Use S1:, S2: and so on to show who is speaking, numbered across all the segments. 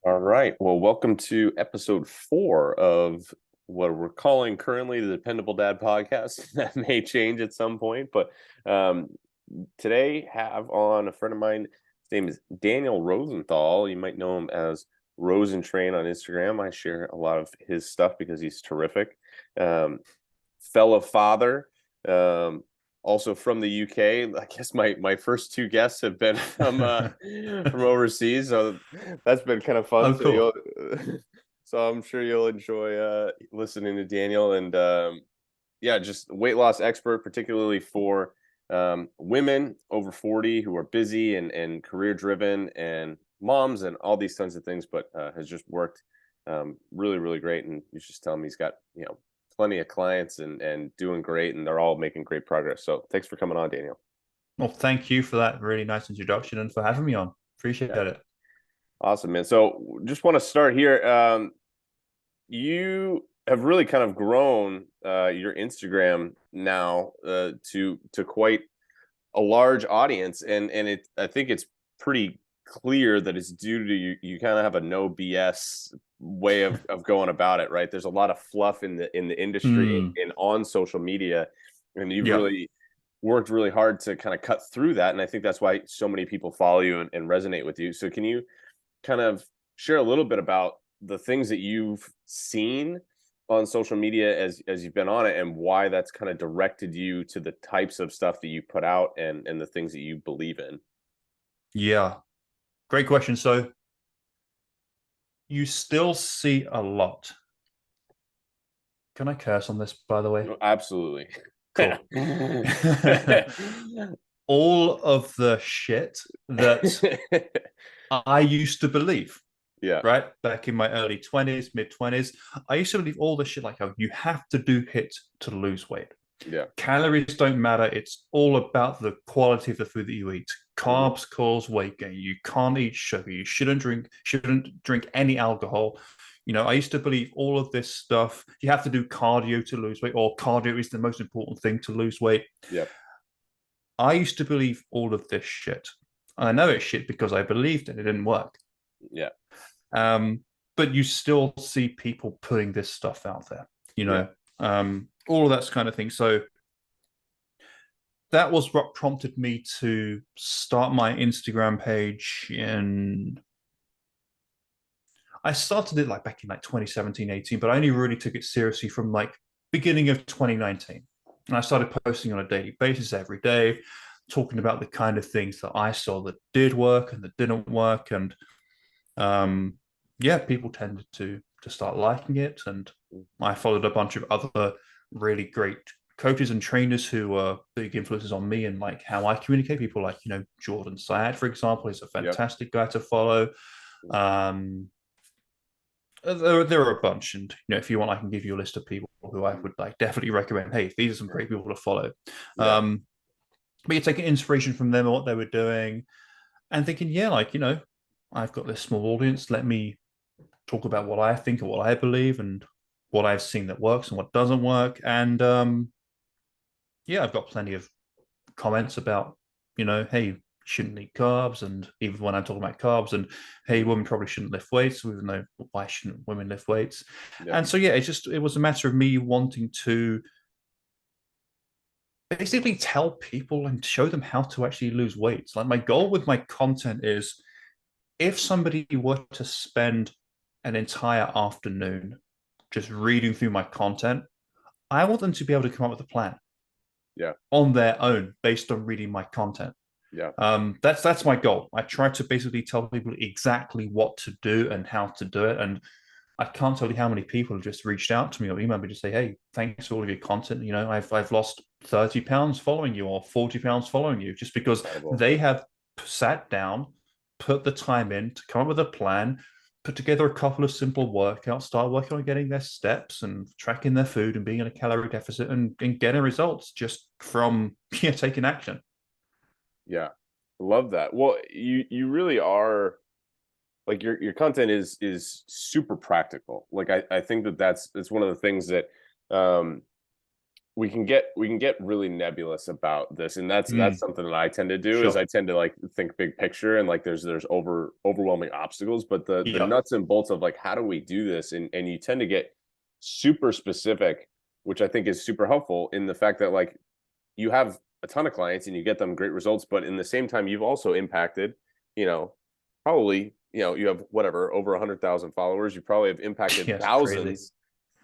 S1: All right. Well, welcome to episode 4 of what we're calling currently the Dependable Dad podcast. That may change at some point, but um, today have on a friend of mine. His name is Daniel Rosenthal. You might know him as Rosentrain on Instagram. I share a lot of his stuff because he's terrific. Um, Fellow father, um, also from the UK. I guess my first two guests have been from overseas, so that's been kind of fun.
S2: Oh,
S1: So
S2: cool.
S1: you'll so I'm sure you'll enjoy listening to Daniel and yeah, just weight loss expert, particularly for women over 40 who are busy and career driven and moms and all these kinds of things, but has just worked really, really great. And you should just tell him he's got, plenty of clients and doing great, and they're all making great progress. So thanks for coming on, Daniel.
S2: Well, thank you for that really nice introduction and for having me on. Appreciate
S1: Yeah,
S2: it.
S1: awesome, man. So just want to start here. You have really kind of grown your Instagram now to quite a large audience, and I think it's pretty clear that it's due to you kind of have a no BS way of going about it, right? There's a lot of fluff in the industry
S2: Mm,
S1: and on social media, and you've
S2: yeah.
S1: really worked really hard to kind of cut through that, and I think that's why so many people follow you and resonate with you. So can you kind of share a little bit about the things that you've seen on social media as you've been on it, and why that's kind of directed you to the types of stuff that you put out and the things that you believe in?
S2: Yeah. Great question. So you still see a lot. Can I curse on this, by the way?
S1: No, absolutely.
S2: Cool. All of the shit that I used to believe,
S1: Yeah,
S2: right? Back in my early 20s, mid 20s, I used to believe all the shit like, oh, you have to do HIIT to lose weight.
S1: yeah.
S2: Calories don't matter. It's all about the quality of the food that you eat.
S1: Hmm.
S2: Carbs cause weight gain. You can't eat sugar. You shouldn't drink any alcohol. I used to believe all of this stuff. You have to do cardio to lose weight, or cardio is the most important thing to lose weight.
S1: Yeah,
S2: I used to believe all of this shit. I know it's shit because I believed it. It didn't work.
S1: yeah,
S2: Um, but you still see people putting this stuff out there. You
S1: yeah.
S2: know, all of that kind of thing. So that was what prompted me to start my Instagram page in I started it like back in like 2017, 18, but I only really took it seriously from like beginning of 2019. And I started posting on a daily basis every day, talking about the kind of things that I saw that did work and that didn't work. And um, yeah, people tended to start liking it. And I followed a bunch of other really great coaches and trainers who were big influences on me and like how I communicate. People like, Jordan Syed, for example, is a
S1: Yep.
S2: fantastic guy to follow. Um, there are a bunch, and if you want, I can give you a list of people who I would like definitely recommend. Hey, these are some great people to follow.
S1: Yeah,
S2: Um, but you're taking inspiration from them and what they were doing, and thinking, yeah, like I've got this small audience. Let me talk about what I think and what I believe, and what I've seen that works and what doesn't work. And yeah, I've got plenty of comments about, hey, shouldn't eat carbs, and even when I'm talking about carbs, and hey, women probably shouldn't lift weights, even though why shouldn't women lift weights?
S1: yeah,
S2: And so yeah, it was a matter of me wanting to basically tell people and show them how to actually lose weight. Like my goal with my content is if somebody were to spend an entire afternoon just reading through my content, I want them to be able to come up with a plan
S1: yeah,
S2: on their own based on reading my content.
S1: yeah.
S2: That's my goal. I try to basically tell people exactly what to do and how to do it. And I can't tell you how many people have just reached out to me or emailed me to say, "Hey, thanks for all of your content. I've lost 30 pounds following you or 40 pounds following you, just because
S1: Incredible.
S2: they have sat down, put the time in to come up with a plan, put together a couple of simple workouts, start working on getting their steps and tracking their food and being in a calorie deficit and getting results just from taking action."
S1: Yeah, love that. Well, you really are, like, your content is super practical. Like, I think that's it's one of the things that um we can get really nebulous about this, and that's
S2: Mm,
S1: something that I tend to do is
S2: sure.
S1: I tend to like think big picture, and like there's overwhelming obstacles, but the
S2: Yeah.
S1: nuts and bolts of like how do we do this, and you tend to get super specific, which I think is super helpful in the fact that like you have a ton of clients and you get them great results, but in the same time you've also impacted, you know, probably, you have whatever over 100,000 followers. You probably have impacted
S2: Yeah, it's crazy.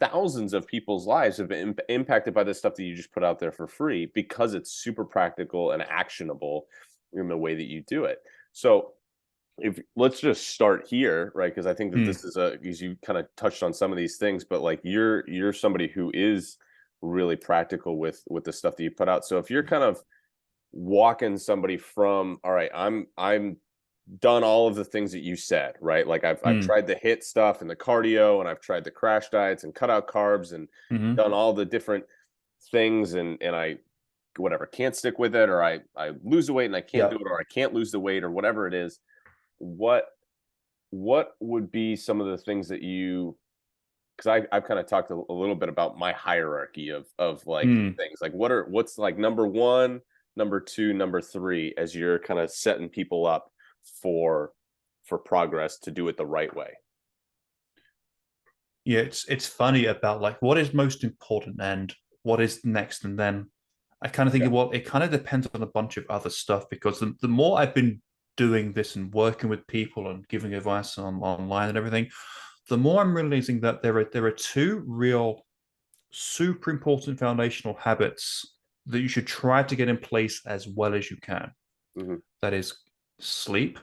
S1: thousands of people's lives have been impacted by the stuff that you just put out there for free because it's super practical and actionable in the way that you do it. So if let's just start here, right? Because I think that
S2: Mm,
S1: this is a because you kind of touched on some of these things, but like you're somebody who is really practical with the stuff that you put out. So if you're kind of walking somebody from, all right, I'm done all of the things that you said, right? Like I've
S2: mm,
S1: tried the hit stuff and the cardio, and I've tried the crash diets and cut out carbs and
S2: mm-hmm.
S1: done all the different things, and I whatever can't stick with it, or I lose the weight and I can't do
S2: Yeah.
S1: it, or I can't lose the weight, or whatever it is. What what would be some of the things that you, because I've kind of talked a little bit about my hierarchy of like
S2: Mm.
S1: things, like what's like number one, number two, number three, as you're kind of setting people up for for progress to do it the right way.
S2: Yeah, it's funny about like what is most important and what is next, and then I kind of think
S1: Yeah.
S2: well, it kind of depends on a bunch of other stuff because the more I've been doing this and working with people and giving advice online and everything, the more I'm realizing that there are two real super important foundational habits that you should try to get in place as well as you can.
S1: Hmm.
S2: That is sleep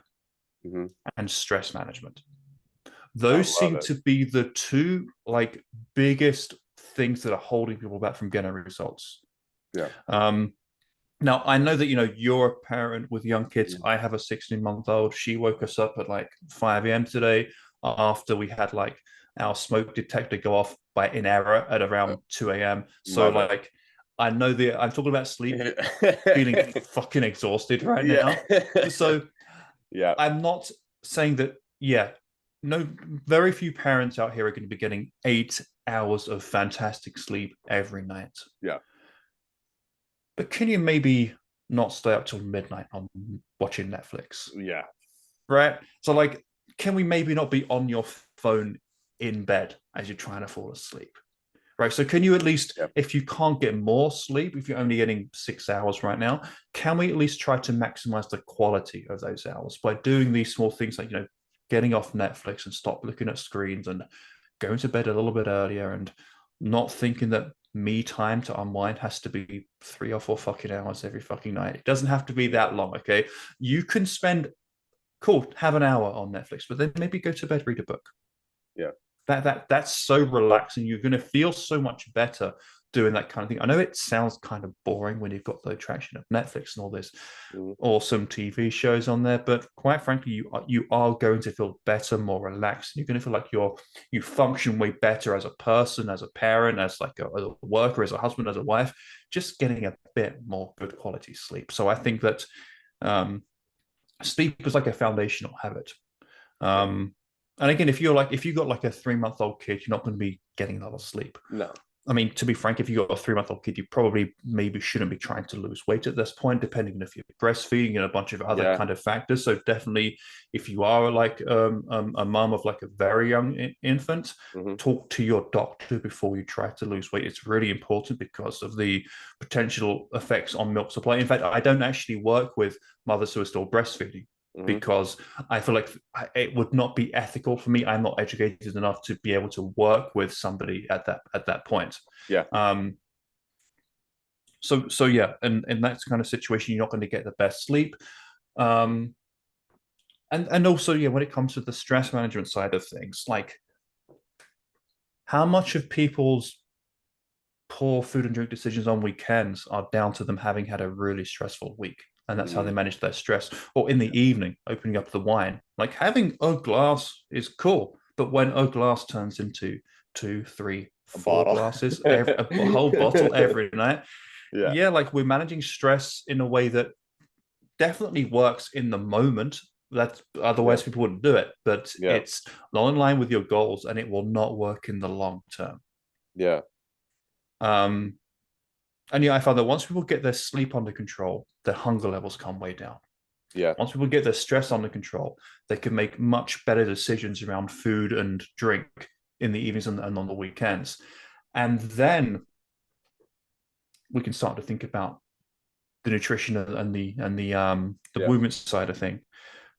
S1: Hmm.
S2: and stress management.
S1: I
S2: Those
S1: love
S2: seem
S1: it.
S2: to be the two like biggest things that are holding people back from getting results.
S1: Yeah.
S2: Um, Now I know that you're a parent with young kids.
S1: Mhm.
S2: I have a 16-month-old. She woke us up at like 5 a.m. today after we had like our smoke detector go off by in error at
S1: Uh,
S2: around 2 a.m. So
S1: Love it.
S2: like I know that I'm talking about sleep, feeling fucking exhausted right
S1: Yeah.
S2: now. So
S1: Yeah.
S2: I'm not saying that, yeah, no, very few parents out here are going to be getting 8 hours of fantastic sleep every night.
S1: Yeah.
S2: But can you maybe not stay up till midnight on watching Netflix?
S1: Yeah.
S2: Right? So, like, can we maybe not be on your phone in bed as you're trying to fall asleep? Right. So, can you at least,
S1: Yeah.
S2: if you can't get more sleep, if you're only getting 6 hours right now, can we at least try to maximize the quality of those hours by doing these small things like, getting off Netflix and stop looking at screens and going to bed a little bit earlier and not thinking that me time to unwind has to be 3 or 4 fucking hours every fucking night. It doesn't have to be that long. Okay. You can spend, cool, have an hour on Netflix, but then maybe go to bed, read a book.
S1: Yeah.
S2: That's so relaxing. You're going to feel so much better doing that kind of thing. I know it sounds kind of boring when you've got the attraction of Netflix and all this
S1: Mhm.
S2: awesome TV shows on there, but quite frankly, you are going to feel better, more relaxed. You're going to feel like you function way better as a person, as a parent, as like a worker, as a husband, as a wife. Just getting a bit more good quality sleep. So I think that um, sleep is like a foundational habit.
S1: Yeah.
S2: Um, and again, if you got like a 3-month-old kid, you're not going to be getting a lot of sleep.
S1: No.
S2: I mean, to be frank, if you got a 3-month-old kid, you probably maybe shouldn't be trying to lose weight at this point, depending on if you're breastfeeding and a bunch of other
S1: Yeah.
S2: kind of factors. So definitely, if you are like a mom of like a very young infant,
S1: Hmm.
S2: talk to your doctor before you try to lose weight. It's really important because of the potential effects on milk supply. In fact, I don't actually work with mothers who are still breastfeeding
S1: Hmm.
S2: because I feel like it would not be ethical for me. I'm not educated enough to be able to work with somebody at that point.
S1: Yeah.
S2: Um, so yeah, and in that kind of situation, you're not going to get the best sleep. Um, and also, yeah, when it comes to the stress management side of things, like how much of people's poor food and drink decisions on weekends are down to them having had a really stressful week. And that's how they
S1: Mm.
S2: manage their stress. Or in the evening, opening up the wine. Like having a glass is cool, but when a glass turns into two, three,
S1: A
S2: four
S1: bottle.
S2: glasses, a whole bottle every night,
S1: Yeah.
S2: yeah, like we're managing stress in a way that definitely works in the moment. That
S1: Yeah.
S2: otherwise people wouldn't do it, but
S1: Yeah.
S2: it's not in line with your goals, and it will not work in the long term.
S1: Yeah.
S2: Um, And yeah, I found that once people get their sleep under control, their hunger levels come way down.
S1: Yeah.
S2: Once people get their stress under control, they can make much better decisions around food and drink in the evenings and on the weekends. And then we can start to think about the nutrition and the
S1: Yeah.
S2: movement side of thing.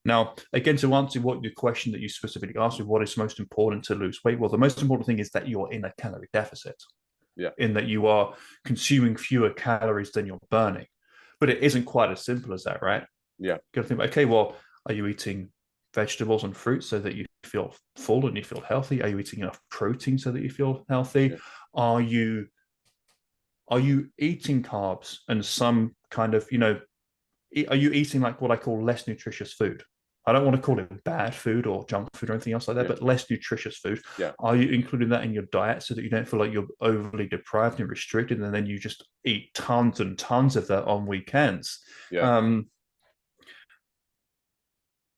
S2: Now, again, to answer what your question that you specifically asked me, what is most important to lose weight? Well, the most important thing is that you're in a calorie deficit,
S1: Yeah.
S2: in that you are consuming fewer calories than you're burning. But it isn't quite as simple as that, right?
S1: Yeah.
S2: Got to think about, okay, well, are you eating vegetables and fruits so that you feel full and you feel healthy? Are you eating enough protein so that you feel healthy?
S1: Yeah.
S2: Are you are you eating carbs and some kind of, are you eating like what I call less nutritious food? I don't want to call it bad food or junk food or anything else like that,
S1: Yeah.
S2: but less nutritious food.
S1: Yeah.
S2: Are you including that in your diet so that you don't feel like you're overly deprived and restricted, and then you just eat tons and tons of that on weekends?
S1: Yeah.
S2: Um,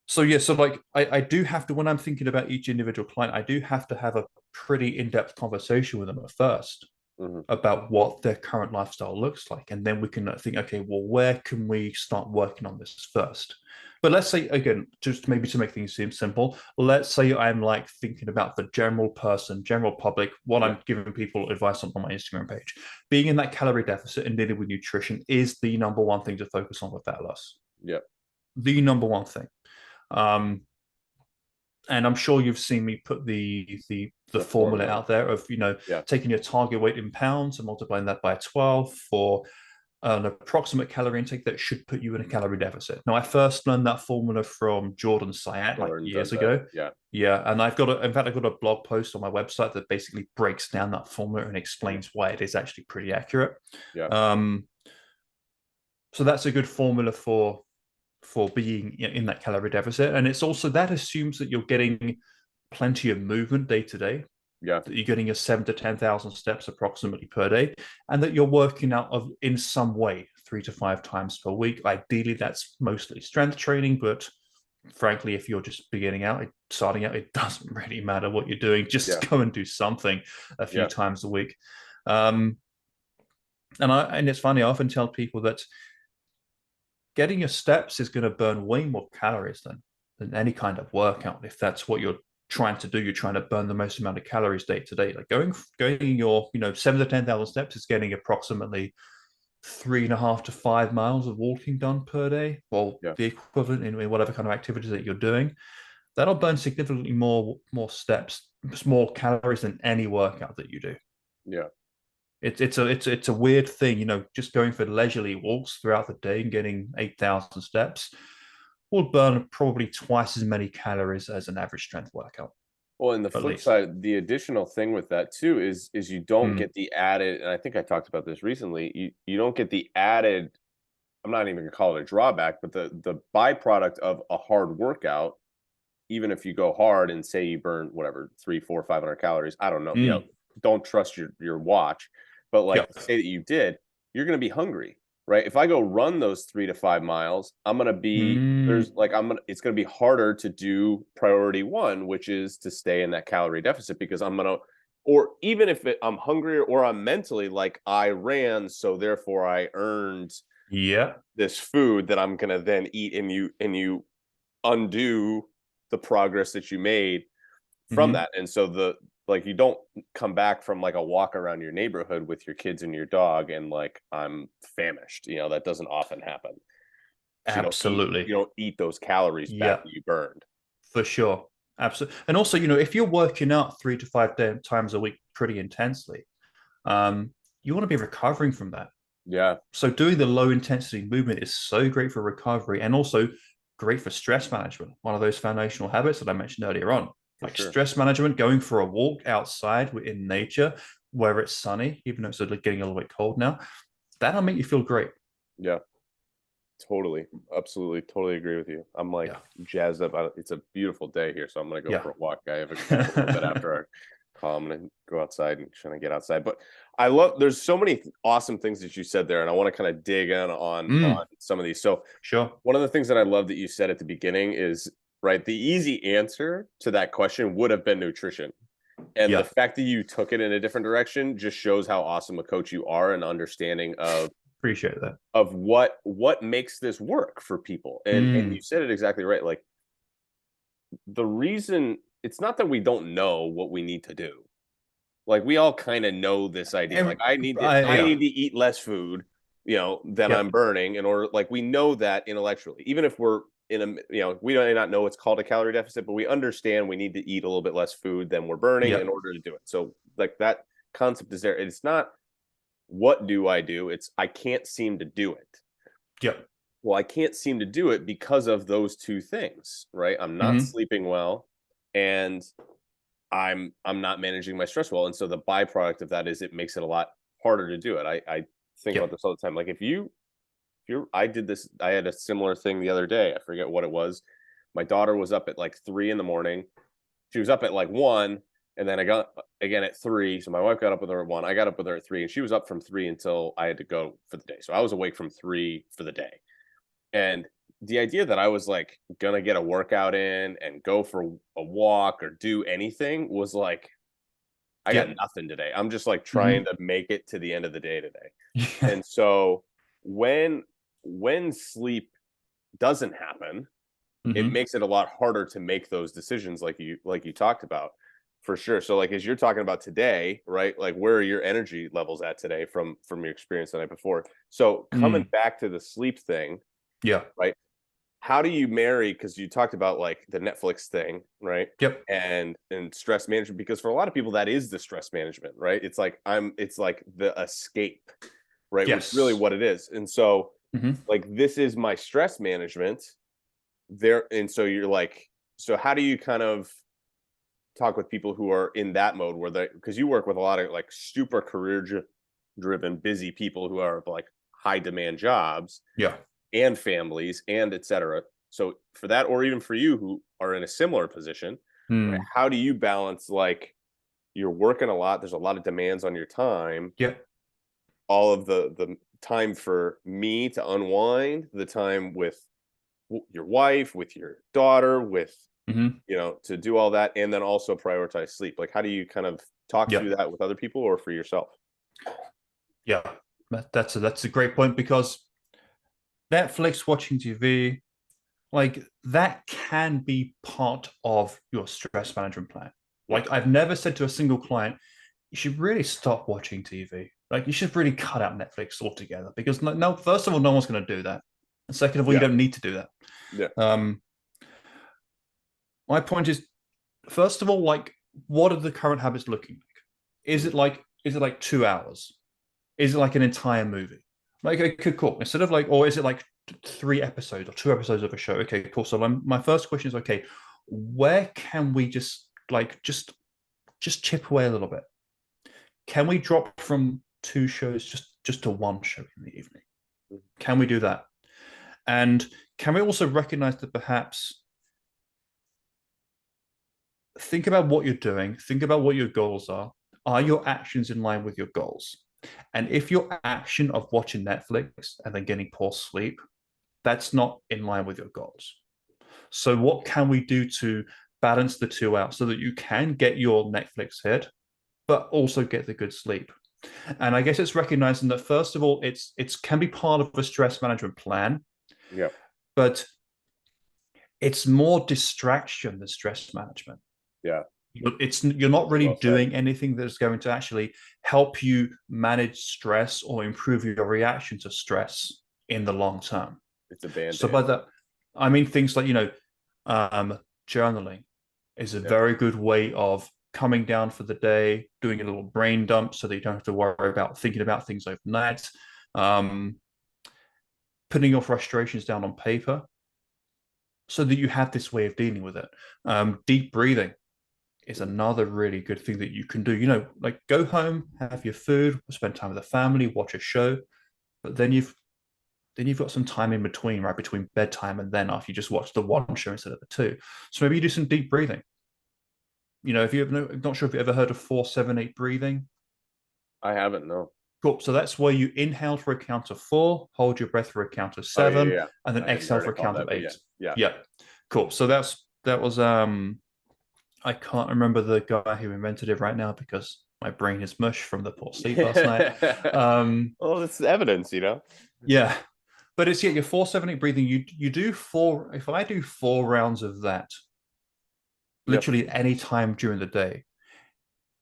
S2: so yeah, so like I do have to, when I'm thinking about each individual client, I do have to have a pretty in-depth conversation with them at first
S1: Hmm.
S2: about what their current lifestyle looks like. And then we can think, okay, well, where can we start working on this first? But let's say, again, just maybe to make things seem simple, let's say I'm like thinking about the general person, general public, what
S1: Yeah.
S2: I'm giving people advice on my Instagram page. Being in that calorie deficit and dealing with nutrition is the number one thing to focus on with fat loss.
S1: Yeah.
S2: The number one thing. Um, and I'm sure you've seen me put the
S1: The
S2: formula
S1: formula.
S2: out there of
S1: Yeah.
S2: taking your target weight in pounds and multiplying that by 12 for an approximate calorie intake that should put you in a calorie deficit. Now, I first learned that formula from Jordan Syed like
S1: Jordan
S2: years
S1: does that.
S2: ago.
S1: Yeah.
S2: Yeah, and in fact, I've got a blog post on my website that basically breaks down that formula and explains why it is actually pretty accurate.
S1: Yeah.
S2: Um, so that's a good formula for being in that calorie deficit. And it's also that assumes that you're getting plenty of movement day to day,
S1: Yeah.
S2: that you're getting your 7 to 10,000 steps approximately per day, and that you're working out of in some way 3 to 5 times per week. Ideally, that's mostly strength training, but frankly, if you're just starting out, it doesn't really matter what you're doing. Just
S1: Yeah.
S2: go and do something a few
S1: Yeah.
S2: times a week. Um, and it's funny, I often tell people that getting your steps is going to burn way more calories than any kind of workout. If that's what you're trying to do, you're trying to burn the most amount of calories day to day. Like going your 7 to 10,000 steps is getting approximately 3.5 to 5 miles of walking done per day, or
S1: Yeah.
S2: the equivalent in whatever kind of activities that you're doing. That'll burn significantly more steps, more calories than any workout that you do.
S1: Yeah.
S2: It's a weird thing, just going for leisurely walks throughout the day and getting 8,000 steps will burn probably twice as many calories as an average strength workout,
S1: Well, and the
S2: at
S1: flip
S2: least.
S1: side, the additional thing with that too is you don't
S2: Mm,
S1: get the added, and I think I talked about this recently. You don't get the added. I'm not even gonna call it a drawback, but the byproduct of a hard workout, even if you go hard and say you burn whatever 3, 4, 500 calories, I don't know.
S2: mm,
S1: Don't trust your watch, but like
S2: yep.
S1: say that you did, you're gonna be hungry, right? If I go run those 3 to 5 miles, I'm gonna be
S2: Mm,
S1: there's like I'm gonna it's gonna be harder to do priority one, which is to stay in that calorie deficit because I'm gonna or even if I'm hungry or I'm mentally like I ran, so therefore I earned
S2: yeah.
S1: this food that I'm gonna then eat, and you undo the progress that you made from
S2: Hmm.
S1: that. And so the like you don't come back from like a walk around your neighborhood with your kids and your dog and like I'm famished. That doesn't often happen. So
S2: Absolutely.
S1: you don't eat those calories back
S2: Yeah,
S1: that you burned.
S2: for sure. Absolutely. And also, if you're working out 3 to 5 times a week pretty intensely, um, you want to be recovering from that.
S1: Yeah,
S2: So doing the low intensity movement is so great for recovery and also great for stress management. One of those foundational habits that I mentioned earlier on,
S1: for
S2: like
S1: sure.
S2: stress management, going for a walk outside in nature where it's sunny, even though it's getting a little bit cold now, that'll make you feel great.
S1: Yeah, totally. Absolutely. Totally agree with you. I'm like
S2: Yeah.
S1: jazzed up. It's a beautiful day here, so I'm gonna go
S2: Yeah.
S1: for a walk. I have a little bit after our call. I'm gonna go outside and trying to get outside. But I love there's so many awesome things that you said there, and I want to kind of dig in on
S2: Mm,
S1: some of these. So
S2: sure.
S1: one of the things that I love that you said at the beginning is right, the easy answer to that question would have been nutrition. And the
S2: Yeah.
S1: fact that you took it in a different direction just shows how awesome a coach you are and understanding
S2: Appreciate that.
S1: of what makes this work for people. And you said it exactly right. Like, the reason it's not that we don't know what we need to do. Like, we all kind of know this idea. Like, I
S2: Yeah.
S1: need to eat less food, than I'm
S2: Yep.
S1: burning in order. Like, we know that intellectually, even if we're in a, we may not know it's called a calorie deficit, but we understand we need to eat a little bit less food than we're burning in
S2: Yep.
S1: order to do it. So, like, that concept is there. It's not what do I do? It's I can't seem to do it.
S2: Yep.
S1: Well, I can't seem to do it because of those two things, right? I'm not
S2: Hmm.
S1: sleeping well, and I'm not managing my stress well. And so the byproduct of that is it makes it a lot harder to do it. I think about
S2: Yep.
S1: this all the time. Like, I did this, I had a similar thing the other day. I forget what it was. My daughter was up at like 3 in the morning. She was up at like 1, and then I got again at 3. So my wife got up with her at 1. I got up with her at 3, and she was up from 3 until I had to go for the day. So I was awake from 3 for the day. And the idea that I was like gonna get a workout in and go for a walk or do anything was like, I got
S2: Yep.
S1: nothing today. I'm just like trying
S2: Hmm.
S1: to make it to the end of the day today.
S2: Yeah.
S1: And so when sleep doesn't happen, it
S2: Hmm.
S1: makes it a lot harder to make those decisions like you talked about, for sure. So, like, as you're talking about today, right? Like, where are your energy levels at today from your experience the night before? So coming
S2: Mm.
S1: back to the sleep thing,
S2: Yeah.
S1: right? How do you marry, because you talked about like the Netflix thing, right?
S2: Yep.
S1: And stress management, because for a lot of people that is the stress management, right? It's like the escape, right? Which is really
S2: Yes.
S1: what it is. And so,
S2: Hmm.
S1: like, this is my stress management there. And so you're like, so how do you kind of talk with people who are in that mode where they, because you work with a lot of like super driven busy people who are like high demand jobs
S2: Yeah.
S1: and families and etc. So for that, or even for you who are in a similar position, right,
S2: Mm.
S1: how do you balance, like, you're working a lot, there's a lot of demands on your time,
S2: Yep.
S1: all of the time for me to unwind, the time with your wife, with your daughter, with,
S2: Hmm.
S1: to do all that, and then also prioritize sleep. Like, how do you kind of talk through
S2: Yep.
S1: that with other people or for yourself?
S2: Yeah. That's a great point because Netflix, watching TV, like that can be part of your stress management plan.
S1: Yeah.
S2: Like I've never said to a single client, you should really stop watching TV. Like you should really cut out Netflix altogether because no, first of all, no one's going to do that, and second of all, you
S1: Yeah.
S2: don't need to do that.
S1: Yeah.
S2: Um, my point is, first of all, like what are the current habits looking like?
S1: Mhm.
S2: Is it like 2 hours? Is it like an entire movie? Like, okay, cool. Instead of like, or is it like 3 episodes or 2 episodes of a show? Okay, cool. So my first question is, okay, where can we just chip away a little bit? Can we drop from 2 shows just to one show in the evening?
S1: Mhm.
S2: Can we do that? And can we also recognize that perhaps think about what you're doing, think about what your goals are. Are your actions in line with your goals? And if your action of watching Netflix and then getting poor sleep, that's not in line with your goals. So, what can we do to balance the two out so that you can get your Netflix hit, but also get the good sleep? And I guess it's recognizing that first of all, it's can be part of a stress management plan,
S1: Yeah.
S2: but it's more distraction than stress management.
S1: Yeah.
S2: You're not really
S1: Well said.
S2: doing anything that's going to actually help you manage stress or improve your reaction to stress in the long term.
S1: It's a
S2: So
S1: band-aid.
S2: by that, I mean things like journaling is a
S1: Yeah.
S2: very good way of coming down for the day, doing a little brain dump so that you don't have to worry about thinking about things overnight. Um, Putting your frustrations down on paper so that you have this way of dealing with it. Deep breathing is
S1: Mhm.
S2: another really good thing that you can do. Like go home, have your food, spend time with the family, watch a show, but then you've got some time in between, right between bedtime and then after you just watch the one show instead of the two. So maybe you do some deep breathing. If you have not sure if you ever heard of 4-7-8 breathing.
S1: I haven't, no.
S2: Cool. So that's where you inhale for a count of 4, hold your breath for a count of
S1: Oh, yeah, yeah,
S2: 7,
S1: yeah.
S2: and then
S1: I hadn't
S2: exhale
S1: heard
S2: for
S1: it
S2: a
S1: called
S2: count
S1: that,
S2: of
S1: but yeah.
S2: 8.
S1: Yeah.
S2: Yeah. Cool. So that was I can't remember the guy who invented it right now because my brain is mush from the poor sleep last night. Um,
S1: Well, it's evidence, you know.
S2: yeah, but it's your 4-7-8 breathing. You do four. If I do 4 rounds of that,
S1: Yep.
S2: literally any time during the day,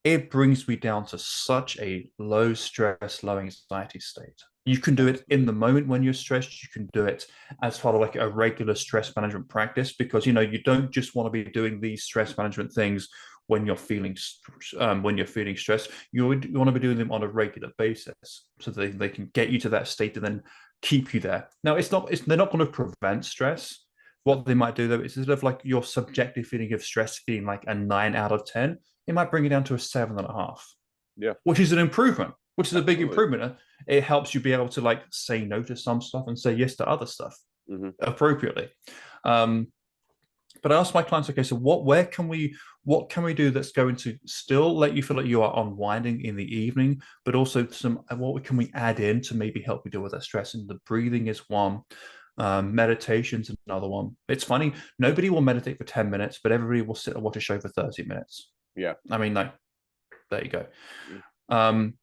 S2: it brings me down to such a low stress, low anxiety state. You can do it in
S1: Absolutely.
S2: the moment when you're stressed. You can do it as part of like a regular stress management practice because you don't just want to be doing these stress management things when you're feeling stressed. You want to be doing them on a regular basis so they can get you to that state and then keep you there. Now they're not going to prevent stress.
S1: Yep.
S2: What they might do though is instead of like your subjective feeling of stress being like a 9 out of 10, it might bring it down to a 7.5,
S1: Yeah.
S2: which is an improvement, which is a big
S1: Absolutely.
S2: improvement. It helps you be able to like say no to some stuff and say yes to other stuff
S1: Hmm.
S2: appropriately. Um, but I ask my clients, okay, so what can we do that's going to still let you feel like you are unwinding in the evening, but also what can we add in to maybe help you deal with that stress? And the breathing is one. Meditation's another one. It's funny, nobody will meditate for 10 minutes, but everybody will sit and watch a show for 30 minutes.
S1: Yeah.
S2: I mean, like, there you go. Um,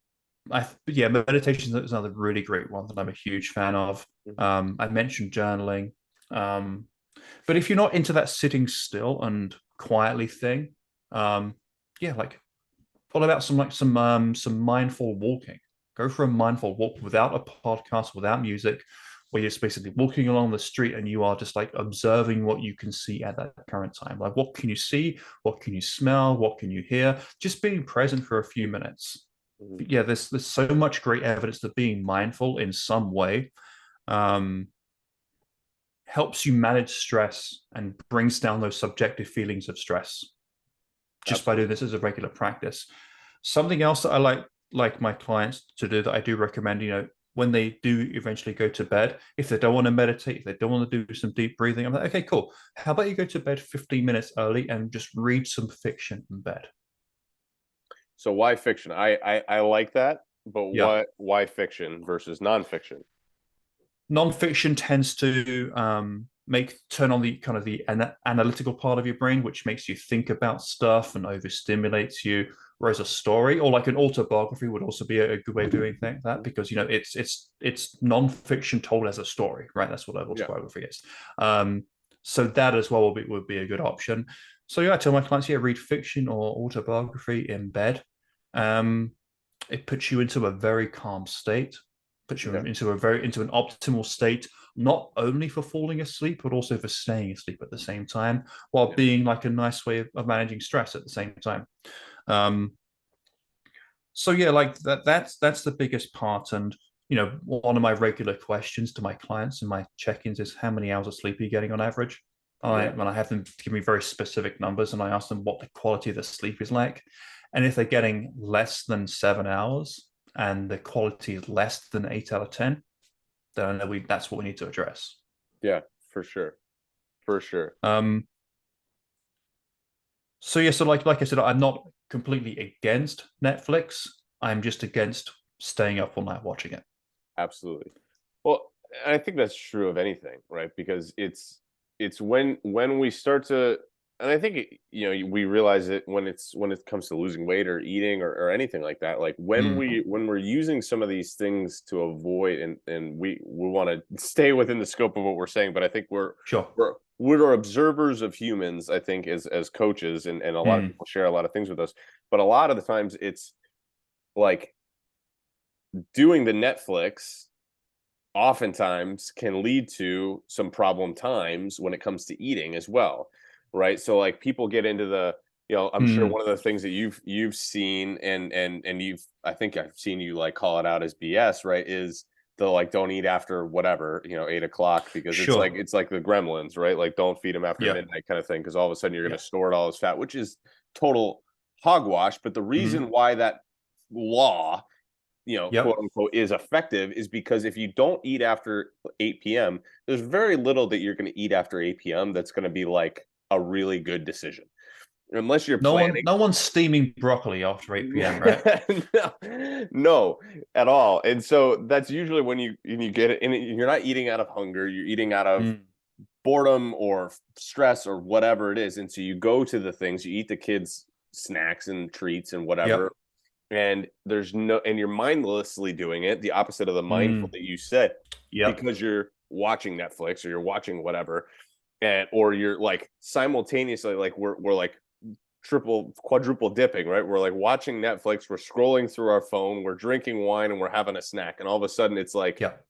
S2: yeah, meditation is another really great one that I'm a huge fan of.
S1: Hmm.
S2: I mentioned journaling, um, but if you're not into that sitting still and quietly thing, um, yeah, like what about some mindful walking? Go for a mindful walk without a podcast, without music, where you're basically walking along the street and you are just like observing what you can see at that current time. Like what can you see? What can you smell? What can you hear? Just being present for a few minutes.
S1: Hmm.
S2: But yeah, there's so much great evidence that being mindful in some way um, helps you manage stress and brings down those subjective feelings of stress just by doing
S1: Absolutely.
S2: this as a regular practice. Something else that I like my clients to do that I do recommend, when they do eventually go to bed, if they don't want to meditate, if they don't want to do some deep breathing, I'm like, okay, cool. How about you go to bed 15 minutes early and just read some fiction in bed?
S1: So why fiction? I like that, but
S2: Yeah.
S1: why fiction versus nonfiction?
S2: Nonfiction tends to make turn on the kind of the analytical part of your brain, which makes you think about stuff and overstimulates you. Whereas a story or like an autobiography would also be a good way of doing that because it's nonfiction told as a story, right? That's what an
S1: Yeah.
S2: autobiography is. Um, so that as well would be a good option. So yeah, I tell my clients, yeah, read fiction or autobiography in bed. Um, it puts you into a very calm state, puts you
S1: Yeah.
S2: into an optimal state, not only for falling asleep but also for staying asleep at the same time, while
S1: Yeah.
S2: being like a nice way of managing stress at the same time. Um, so yeah, like that's the biggest part. And one of my regular questions to my clients and my check-ins is how many hours of sleep are you getting on average?
S1: Yeah.
S2: When I have them give me very specific numbers and I ask them what the quality of the sleep is like. And if they're getting less than 7 hours and the quality is less than 8 out of 10, then I know that's what we need to address.
S1: Yeah. For sure. For sure.
S2: Um, so yeah, so like I said, I'm not completely against Netflix. I'm just against staying up all night watching it.
S1: Absolutely. Well, I think that's true of anything, right? Because it's when we start to, and I think we realize it when it comes to losing weight or eating or anything like that. Like
S2: Mm,
S1: when we're using some of these things to avoid, and we want to stay within the scope of what we're saying, but I think
S2: sure.
S1: we're observers of humans. I think as coaches, and a lot of
S2: Mm,
S1: people share a lot of things with us, but a lot of the times it's like doing the Netflix oftentimes can lead to some problem times when it comes to eating as well, right? So like people get into I'm sure
S2: mm,
S1: one of the things that you've seen, and you've, I think I've seen you like call it out as BS, right? Is the like don't eat after whatever, 8 o'clock, because
S2: sure.
S1: it's like the gremlins, right? Like don't feed them after
S2: Yeah.
S1: midnight kind of thing, because all of a sudden you're going
S2: Yeah.
S1: to store it all as fat, which is total hogwash. But the
S2: Mm,
S1: reason why that law, quote
S2: yep.
S1: unquote, is effective is because if you don't eat after 8 p.m., there's very little that you're going to eat after 8 p.m. that's going to be like a really good decision. Unless you're planning.
S2: No one's steaming broccoli after 8 p.m., right?
S1: No, no, at all. And so that's usually when you get it, and you're not eating out of hunger, you're eating out of
S2: Mm,
S1: boredom or stress or whatever it is. And so you go to the things, you eat the kids' snacks and treats and whatever.
S2: Yep.
S1: And and you're mindlessly doing it, the opposite of the mindful
S2: Mm.
S1: that you said,
S2: Yep.
S1: because you're watching Netflix or you're watching whatever, and or you're like simultaneously, like we're like triple, quadruple dipping, right? We're like watching Netflix, we're scrolling through our phone, we're drinking wine, and we're having a snack, and all of a sudden it's like
S2: Yep.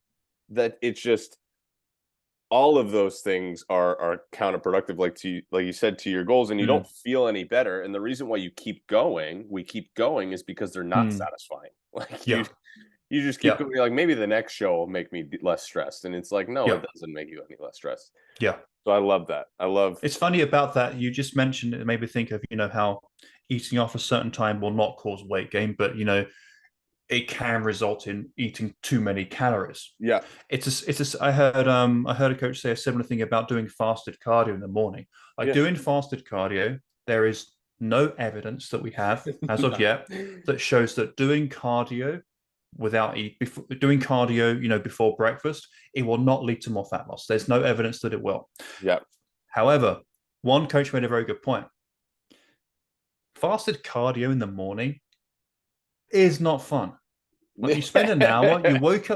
S1: that. It's just all of those things are counterproductive, like you said, to your goals, and you
S2: Mm.
S1: don't feel any better. And the reason why we keep going, is because they're not
S2: Mm.
S1: satisfying. Like
S2: Yep.
S1: you just keep going.
S2: Yep.
S1: You're like, maybe the next show will make me less stressed, and it's like, no, it
S2: Yep.
S1: doesn't make you any less stressed.
S2: Yeah.
S1: So I love that. I love.
S2: It's funny about that. You just mentioned it made me think of, how eating off a certain time will not cause weight gain, but it can result in eating too many calories.
S1: Yeah.
S2: I heard a coach say a similar thing about doing fasted cardio in the morning. Like
S1: Yeah.
S2: doing fasted cardio, there is no evidence that we have as of yet that shows that doing cardio doing cardio, before breakfast, it will not lead to more fat loss. There's no evidence that it will.
S1: Yeah.
S2: However, one coach made a very good point. Fasted cardio in the morning is not fun. Like you spend an hour,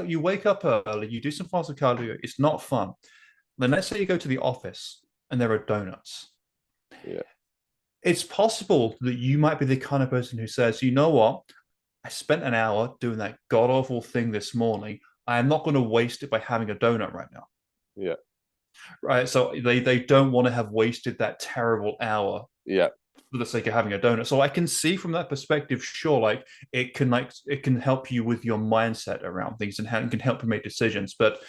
S2: you wake up early, you do some fasted cardio. It's not fun. Then let's say you go to the office and there are donuts.
S1: Yeah.
S2: It's possible that you might be the kind of person who says, you know what? I spent an hour doing that god awful thing this morning. I am not going to waste it by having a donut right now.
S1: Yeah.
S2: Right. So they don't want to have wasted that terrible hour
S1: Yeah.
S2: for the sake of having a donut. So I can see from that perspective, sure, it can help you with your mindset around things and how it can help you make decisions. But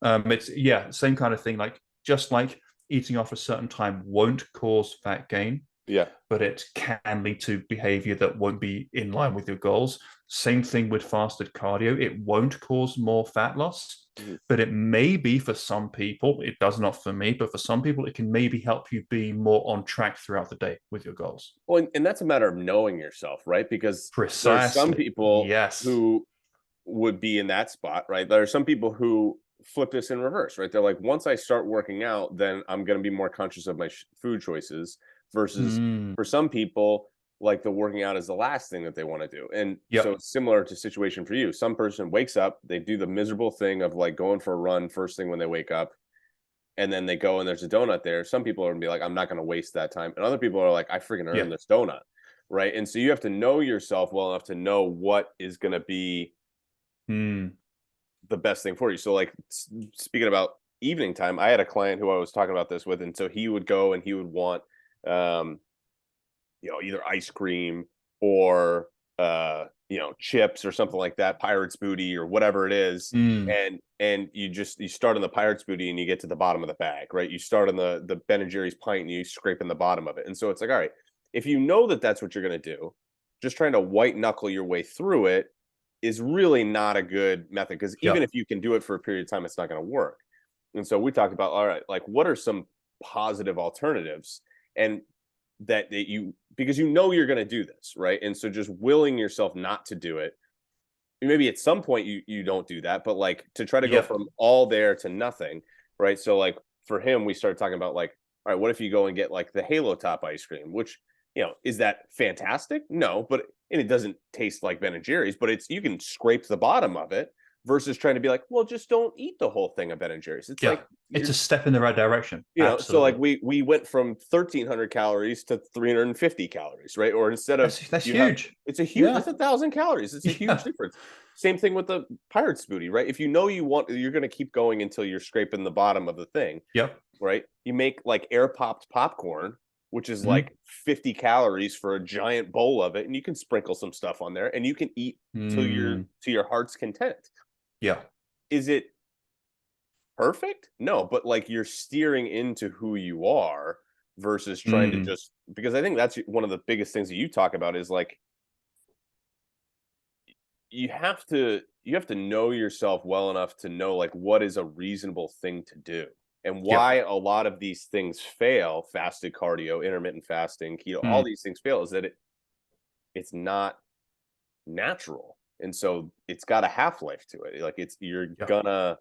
S2: it's same kind of thing. Like just like eating off a certain time won't cause fat gain,
S1: Yeah.
S2: but it can lead to behavior that won't be in line with your goals. Same thing with fasted cardio. It won't cause more fat loss,
S1: Mhm.
S2: but it may be for some people. It does not for me, but for some people, it can maybe help you be more on track throughout the day with your goals.
S1: Well, and that's a matter of knowing yourself, right? Because there's some
S2: Precisely.
S1: people
S2: Yes.
S1: who would be in that spot, right? There are some people who flip this in reverse, right? They're like, once I start working out, then I'm going to be more conscious of my food choices. Versus
S2: Mm,
S1: for some people, like the working out is the last thing that they want to do. And so
S2: yep.
S1: it's similar to situation for you. Some person wakes up, they do the miserable thing of like going for a run first thing when they wake up, and then they go and there's a donut there. Some people are gonna be like, I'm not gonna waste that time. And other people are like, I freaking
S2: Yeah.
S1: earned this donut. Right. And so you have to know yourself well enough to know what is gonna be
S2: Mm,
S1: the best thing for you. So like speaking about evening time, I had a client who I was talking about this with, and so he would go and he would want um, either ice cream or chips or something like that, pirate's booty or whatever it is.
S2: mm,
S1: And you start on the pirate's booty and you get to the bottom of the bag, right? You start on the Ben and Jerry's pint and you scrape in the bottom of it. And so it's like, all right, if you know that that's what you're going to do, just trying to white knuckle your way through it is really not a good method, because even
S2: yep.
S1: if you can do it for a period of time, it's not going to work. And so we talked about, all right, like what are some positive alternatives, and that you, because you know you're going to do this, right? And so just willing yourself not to do it. Maybe at some point you don't do that, but like to try to go
S2: Yep.
S1: from all there to nothing, right? So like for him, we started talking about like, all right, what if you go and get like the Halo Top ice cream, which is that fantastic? No, but and it doesn't taste like Ben and Jerry's, but it's, you can scrape the bottom of it versus trying to be like, well, just don't eat the whole thing of Ben and Jerry's. It's
S2: Yeah.
S1: like
S2: It's
S1: you're
S2: a step in the right direction.
S1: so like
S2: Absolutely.
S1: we went from 1,300 calories to 350 calories, right? Or instead of,
S2: That's
S1: you have,
S2: huge.
S1: it's a huge,
S2: Yeah.
S1: that's 1,000 calories. It's a huge
S2: Yeah.
S1: difference. Same thing with the pirate's booty, right? If you know you're going to keep going until you're scraping the bottom of the thing,
S2: Yep.
S1: right? You make like air popped popcorn, which is
S2: Mm,
S1: like 50 calories for a giant bowl of it, and you can sprinkle some stuff on there, and you can eat
S2: mm,
S1: to your heart's content.
S2: yeah.
S1: Is it perfect? No, but like you're steering into who you are versus trying to
S2: Mm,
S1: just, because I think that's one of the biggest things that you talk about is like you have to know yourself well enough to know like what is a reasonable thing to do, and
S2: yep.
S1: why a lot of these things fail. Fasted cardio, intermittent fasting, keto, all
S2: Mm,
S1: these things fail is that it's not natural, and so it's got a half-life to it. Like it's, you're
S2: yep.
S1: gonna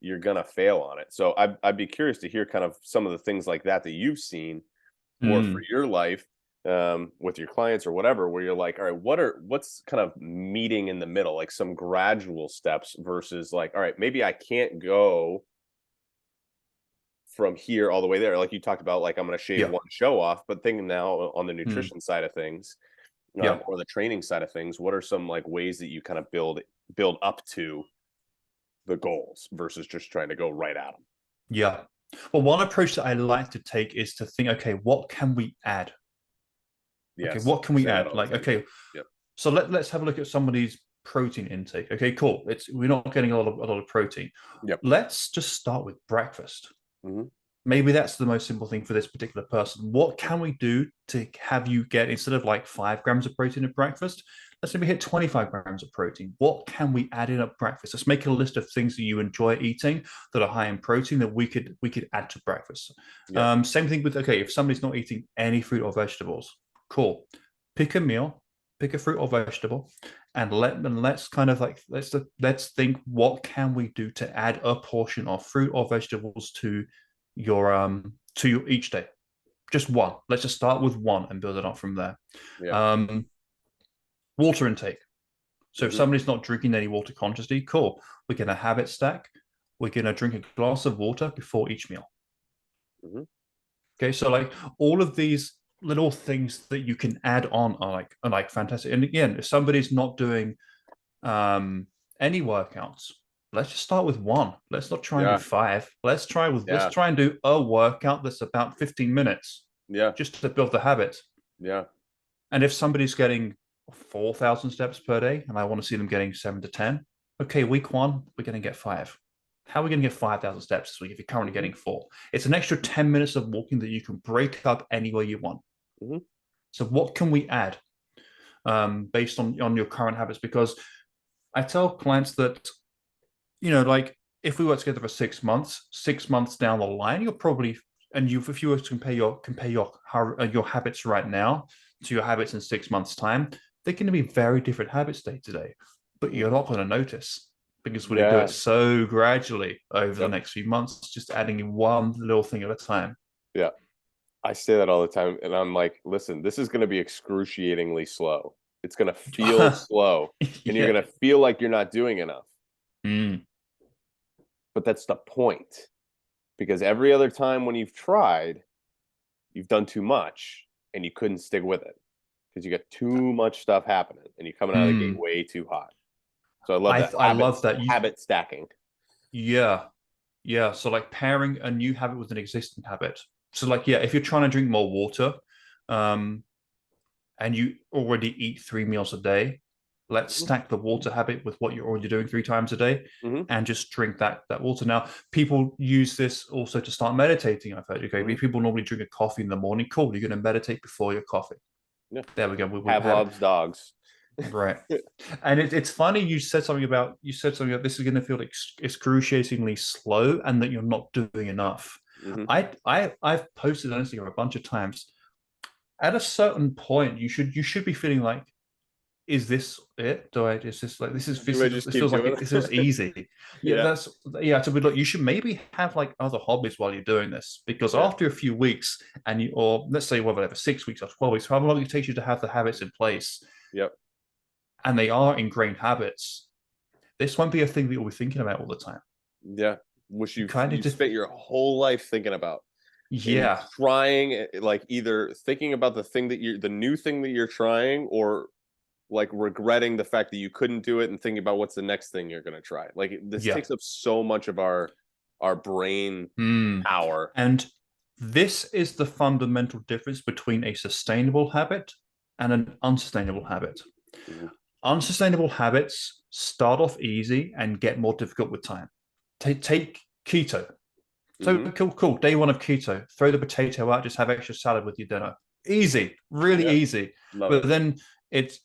S1: you're gonna fail on it. So I'd be curious to hear kind of some of the things like that that you've seen or for
S2: Mm.
S1: your life with your clients or whatever, where you're like, all right, what's kind of meeting in the middle, like some gradual steps versus like, all right, maybe I can't go from here all the way there. Like you talked about, like I'm going to shave
S2: Yeah.
S1: one show off, but thinking now on the
S2: Mm.
S1: nutrition side of things,
S2: Yeah.
S1: or the training side of things, what are some like ways that you kind of build up to the goals versus just trying to go right at them?
S2: Yeah. Well, one approach that I like to take is to think, okay, what can we add? Okay,
S1: Yes,
S2: what can
S1: I
S2: we
S1: say that
S2: add?
S1: all the
S2: Like,
S1: time.
S2: okay,
S1: Yep.
S2: so let's have a look at somebody's protein intake. Okay, cool. We're not getting a lot of protein.
S1: Yep.
S2: Let's just start with breakfast.
S1: Hmm.
S2: Maybe that's the most simple thing for this particular person. What can we do to have you get, instead of like 5 grams of protein at breakfast, let's maybe hit 25 grams of protein. What can we add in at breakfast? Let's make a list of things that you enjoy eating that are high in protein that we could add to breakfast.
S1: Yep.
S2: Same thing with, okay, if somebody's not eating any fruit or vegetables, cool. Pick a meal, pick a fruit or vegetable, and let's kind of like let's think, what can we do to add a portion of fruit or vegetables to your each day. Just one. Let's just start with one and build it up from there.
S1: Yeah.
S2: Um, water intake. So if
S1: Hmm.
S2: somebody's not drinking any water consciously, cool. We're going to habit stack. We're going to drink a glass of water before each meal.
S1: Hmm.
S2: Okay, so like all of these little things that you can add on are like fantastic. And again, if somebody's not doing um, any workouts, let's just start with one. Let's not try and do
S1: Yeah.
S2: five. Let's
S1: Yeah.
S2: try and do a workout that's about 15 minutes
S1: Yeah.
S2: just to build the habit.
S1: Yeah.
S2: And if somebody's getting 4,000 steps per day and I want to see them getting 7 to 10, okay, week one, we're going to get five. How are we going to get 5,000 steps this week if you're currently
S1: Hmm.
S2: getting four? It's an extra 10 minutes of walking that you can break up any way you want.
S1: Hmm.
S2: So, what can we add based on your current habits? Because I tell clients that, like if we work together for 6 months, 6 months down the line, you're probably, and you if you were to compare your habits right now to your habits in 6 months' time, they're going to be very different habits day to day, but
S1: Hmm.
S2: you're not going to notice because we do it
S1: Yeah.
S2: so gradually over the
S1: Yep.
S2: next few months, just adding in one little thing at a time.
S1: Yeah. I say that all the time, and I'm like, listen, this is going to be excruciatingly slow. It's going to feel slow, and you're
S2: Yeah.
S1: going to feel like you're not doing enough.
S2: Mm.
S1: But that's the point, because every other time when you've tried, you've done too much, and you couldn't stick with it because you got too much stuff happening, and you're coming out of the gate
S2: Mm.
S1: way too hot. So I love
S2: I
S1: that
S2: I love that.
S1: habit stacking.
S2: Yeah. Yeah. So like pairing a new habit with an existing habit. So like, yeah, if you're trying to drink more water, um, and you already eat 3 meals a day, let's
S1: Mhm.
S2: stack the water habit with what you're already doing 3 times a day
S1: Mhm.
S2: and just drink that water. Now, people use this also to start meditating. I've heard, okay,
S1: Mhm.
S2: people normally drink a coffee in the morning. Cool, you're going to meditate before your coffee.
S1: Yeah.
S2: There we go. We have it.
S1: Pavlov's dogs.
S2: Right. And it's funny you said something about this is going to feel excruciatingly slow and that you're not doing enough.
S1: Mhm.
S2: I've posted on Instagram a bunch of times. At a certain point, you should be feeling like, is this it? Do I is this like
S1: Do I just
S2: this
S1: keep
S2: feels like
S1: doing
S2: this feels
S1: it?
S2: easy. Yeah,
S1: Yeah.
S2: yeah. So, but look, you should maybe have like other hobbies while you're doing this, because
S1: Yeah.
S2: after a few weeks, or let's say whatever, 6 weeks or 12 weeks, however long it takes you to have the habits in place,
S1: Yep.
S2: and they are ingrained habits, this won't be a thing that you'll be thinking about all the time.
S1: Yeah. Which
S2: You kind of
S1: you
S2: just,
S1: spent your whole life thinking about. And
S2: yeah,
S1: trying like either thinking about the new thing that you're trying, or like regretting the fact that you couldn't do it and thinking about what's the next thing you're going to try. Like this
S2: yeah.
S1: takes up so much of our brain
S2: Mm.
S1: power.
S2: And this is the fundamental difference between a sustainable habit and an unsustainable habit.
S1: Mhm.
S2: Unsustainable habits start off easy and get more difficult with time. Take keto. So
S1: Mhm.
S2: cool, cool. Day one of keto, throw the potato out, just have extra salad with your dinner. Easy, really
S1: Yeah,
S2: easy.
S1: love it.
S2: But then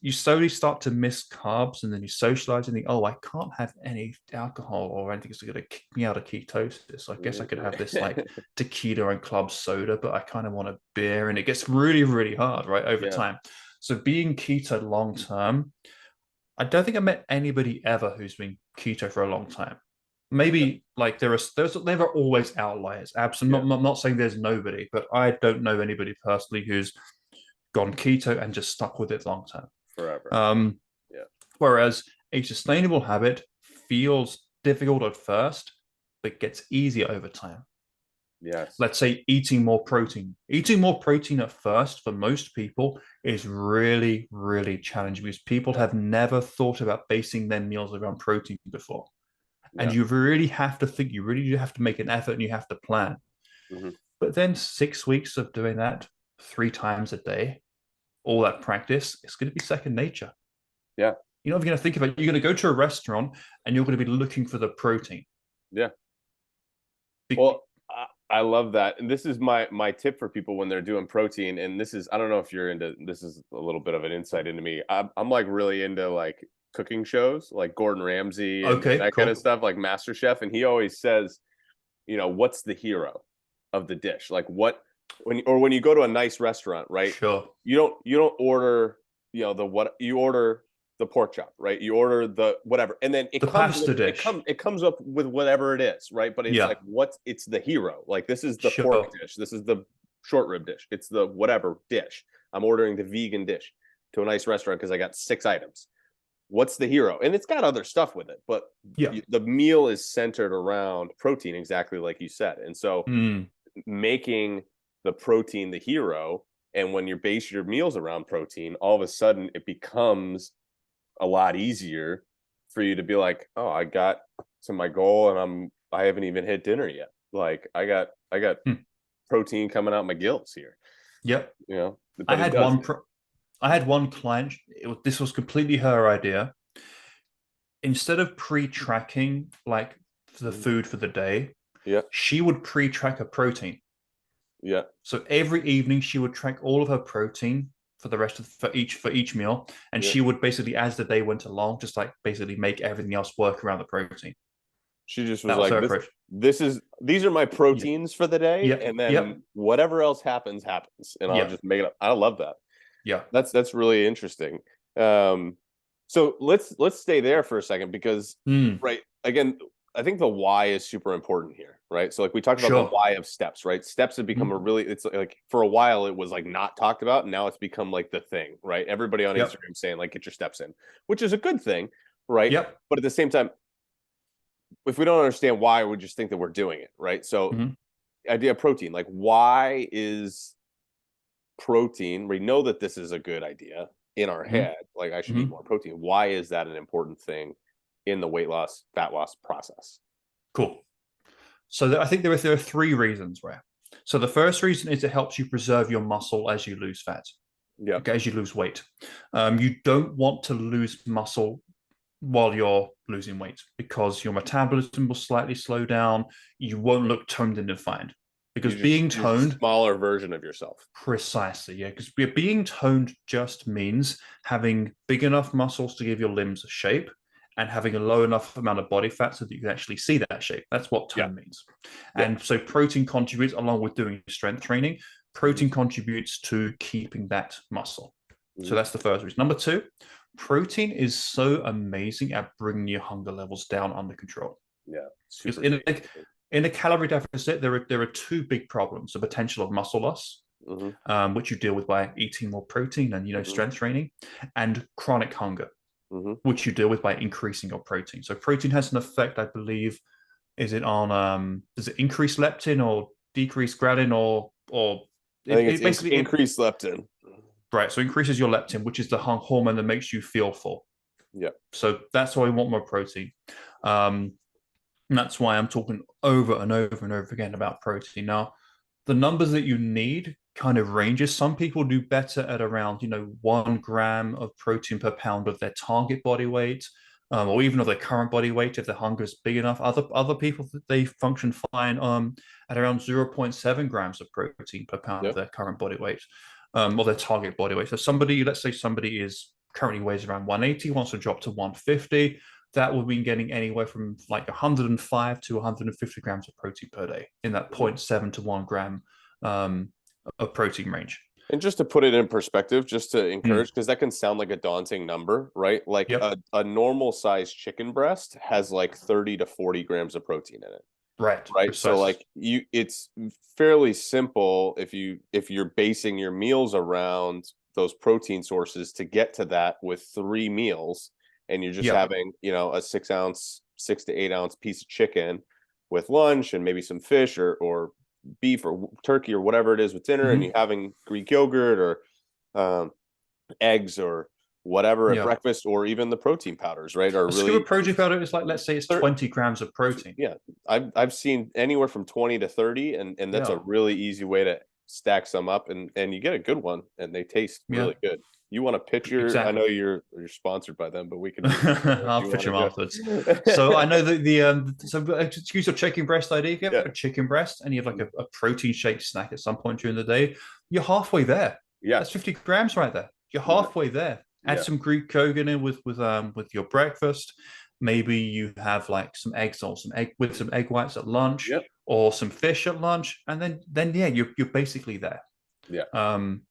S2: you slowly start to miss carbs, and then you socialize and think, oh, I can't have any alcohol or anything that's going to kick me out of ketosis. So I guess I could have this like
S1: Mhm.
S2: tequila and club soda, but I kind of want a beer, and it gets really, really hard, right, over
S1: Yeah.
S2: time. So being keto long term, I don't think I met anybody ever who's been keto for a long time. maybe like there are always outliers. Absolutely,
S1: Yeah,
S2: I'm not saying there's nobody, but I don't know anybody personally who's gone keto and just stuck with it long term.
S1: forever.
S2: Um,
S1: Yeah.
S2: Whereas a sustainable habit feels difficult at first, but gets easier over time.
S1: Yes.
S2: Let's say eating more protein. Eating more protein at first for most people is really, really challenging because people
S1: Yeah.
S2: have never thought about basing their meals around protein before. And
S1: Yeah.
S2: you really have to think, you really do have to make an effort and you have to plan.
S1: Hmm.
S2: But then 6 weeks of doing that 3 times a day, all that practice, it's going to be second nature.
S1: Yeah.
S2: You're not even going to think about it. You're going to go to a restaurant and you're going to be looking for the protein.
S1: Yeah.
S2: Be-
S1: Well, I love that, and this is my tip for people when they're doing protein. And this is, I don't know if you're into this, is a little bit of an insight into me. I'm like really into like cooking shows, like Gordon Ramsay and
S2: okay,
S1: that kind of
S2: cool.
S1: stuff, like Master Chef. And he always says, what's the hero of the dish? Like what when you go to a nice restaurant, right?
S2: Sure.
S1: You don't order, the what you order the pork chop, right? You order the whatever, and then
S2: The pasta dish.
S1: it comes up with whatever it is, right? But it's like
S2: Yeah,
S1: it's the hero. Like this is the pork
S2: sure.
S1: dish, this is the short rib dish, it's the whatever dish. I'm ordering the vegan dish to a nice restaurant because I got 6 items. What's the hero? And it's got other stuff with it, but
S2: Yeah.
S1: the meal is centered around protein, exactly like you said. And so
S2: Mm,
S1: making the protein the hero, and when you base your meals around protein, all of a sudden it becomes a lot easier for you to be like, oh, I got to my goal and I haven't even hit dinner yet. Like I got
S2: mm.
S1: protein coming out my gills here,
S2: Yep. I
S1: but it
S2: had
S1: does.
S2: I had one client. This was completely her idea. Instead of pre-tracking like the
S1: Mhm.
S2: food for the day,
S1: Yeah,
S2: she would pre-track her protein.
S1: yeah,
S2: So every evening she would track all of her protein for the rest of for each meal, and
S1: yeah.
S2: she would basically, as the day went along, just like basically make everything else work around the protein.
S1: She just was
S2: That was
S1: like,
S2: her
S1: this
S2: approach.
S1: this is these are my
S2: Yeah.
S1: proteins for the day,
S2: Yep.
S1: and then
S2: Yep.
S1: whatever else happens, and I'll
S2: Yep.
S1: just make it up. I love that.
S2: Yeah.
S1: That's really interesting. Um, so let's stay there for a second because,
S2: Mm,
S1: right, again, I think the why is super important here, right? So like we talked about the
S2: sure.
S1: why of steps, right? Steps have become a
S2: Mm,
S1: really, it's like for a while it was like not talked about, and now it's become like the thing, right? Everybody on
S2: yep.
S1: Instagram saying like get your steps in, which is a good thing, right?
S2: Yep.
S1: But at the same time, if we don't understand why, we just think that we're doing it, right? So
S2: Mm,
S1: idea of protein, like why is protein, we know that this is a good idea in our
S2: mm,
S1: head, like I should eat
S2: mm.
S1: more protein. Why is that an important thing in the weight loss, fat loss process?
S2: Cool. So I think there are three reasons where. So the first reason is it helps you preserve your muscle as you lose fat,
S1: Yeah.
S2: okay, as you lose weight. You don't want to lose muscle while you're losing weight because your metabolism will slightly slow down. You won't look toned and defined because being
S1: You're just a
S2: toned,
S1: smaller version of yourself.
S2: precisely, yeah, because being toned just means having big enough muscles to give your limbs a shape and having a low enough amount of body fat so that you can actually see that shape. That's what
S1: Yeah.
S2: tone means.
S1: Yeah.
S2: And so protein contributes, along with doing strength training,
S1: Mm-hmm.
S2: protein contributes to keeping that muscle. So
S1: Mm-hmm.
S2: that's the first reason. Number two, protein is so amazing at bringing your hunger levels down under control.
S1: Yeah.
S2: Because
S1: Super satiating.
S2: in a calorie deficit, there are two big problems: the potential of muscle loss,
S1: Mm-hmm.
S2: which you deal with by eating more protein and
S1: Mm-hmm.
S2: strength training, and chronic hunger,
S1: Mm-hmm.
S2: which you deal with by increasing your protein. So protein has an effect, I believe, is it on does it increase leptin or decrease ghrelin or
S1: I think
S2: it
S1: it's
S2: basically
S1: increased leptin.
S2: right, so increases your leptin, which is the hormone that makes you feel full.
S1: Yeah.
S2: So that's why we want more protein. Um, and that's why I'm talking over and over and over again about protein. Now, the numbers that you need kind of ranges. Some people do better at around, 1 gram of protein per pound of their target body weight, or even of their current body weight if their hunger is big enough. Other people, they function fine at around 0.7 grams of protein per pound
S1: Yeah.
S2: of their current body weight, or their target body weight. So somebody, let's say somebody is currently weighs around 180, wants to drop to 150, that will be getting anywhere from like 105 to 150 grams of protein per day in that zero
S1: Mm-hmm.
S2: point 0.7 to 1 gram of protein range.
S1: And just to put it in perspective, just to
S2: Mm.
S1: encourage, because that can sound like a daunting number, right? Like
S2: Yep.
S1: a normal size chicken breast has like 30 to 40 grams of protein in it,
S2: Right.
S1: right? So
S2: Precisely.
S1: like it's fairly simple if you're basing your meals around those protein sources to get to that with 3 meals, and you're just
S2: Yep.
S1: having, a 6 ounce, 6 to 8 ounce piece of chicken with lunch and maybe some fish or beef or turkey or whatever it is with dinner, and
S2: Hmm.
S1: you're having Greek yogurt or eggs or whatever at
S2: Yeah.
S1: breakfast, or even the protein powders, right? Are
S2: A scoop of
S1: really
S2: protein powder is like, let's say it's 20 grams of protein.
S1: yeah, I've seen anywhere from 20 to 30, and that's a
S2: Yeah.
S1: really easy way to stack some up, and you get a good one, and they taste
S2: Yeah.
S1: really good. You want a picture? I
S2: Exactly.
S1: know you're sponsored by them, but we can do this if
S2: I'll
S1: you
S2: pitch
S1: want
S2: them
S1: to
S2: afterwards. So I
S1: go.
S2: know that to use your chicken breast idea, if you have
S1: Yeah.
S2: a chicken breast and you have like a protein shake snack at some point during the day, you're halfway there.
S1: Yeah.
S2: That's 50 grams right there. You're
S1: Yeah.
S2: halfway there. Add
S1: Yeah.
S2: some Greek yogurt in with your breakfast. Maybe you have like some eggs or some egg whites at lunch
S1: Yep.
S2: or some fish at lunch, and then yeah, you're basically there.
S1: Yeah.
S2: Um,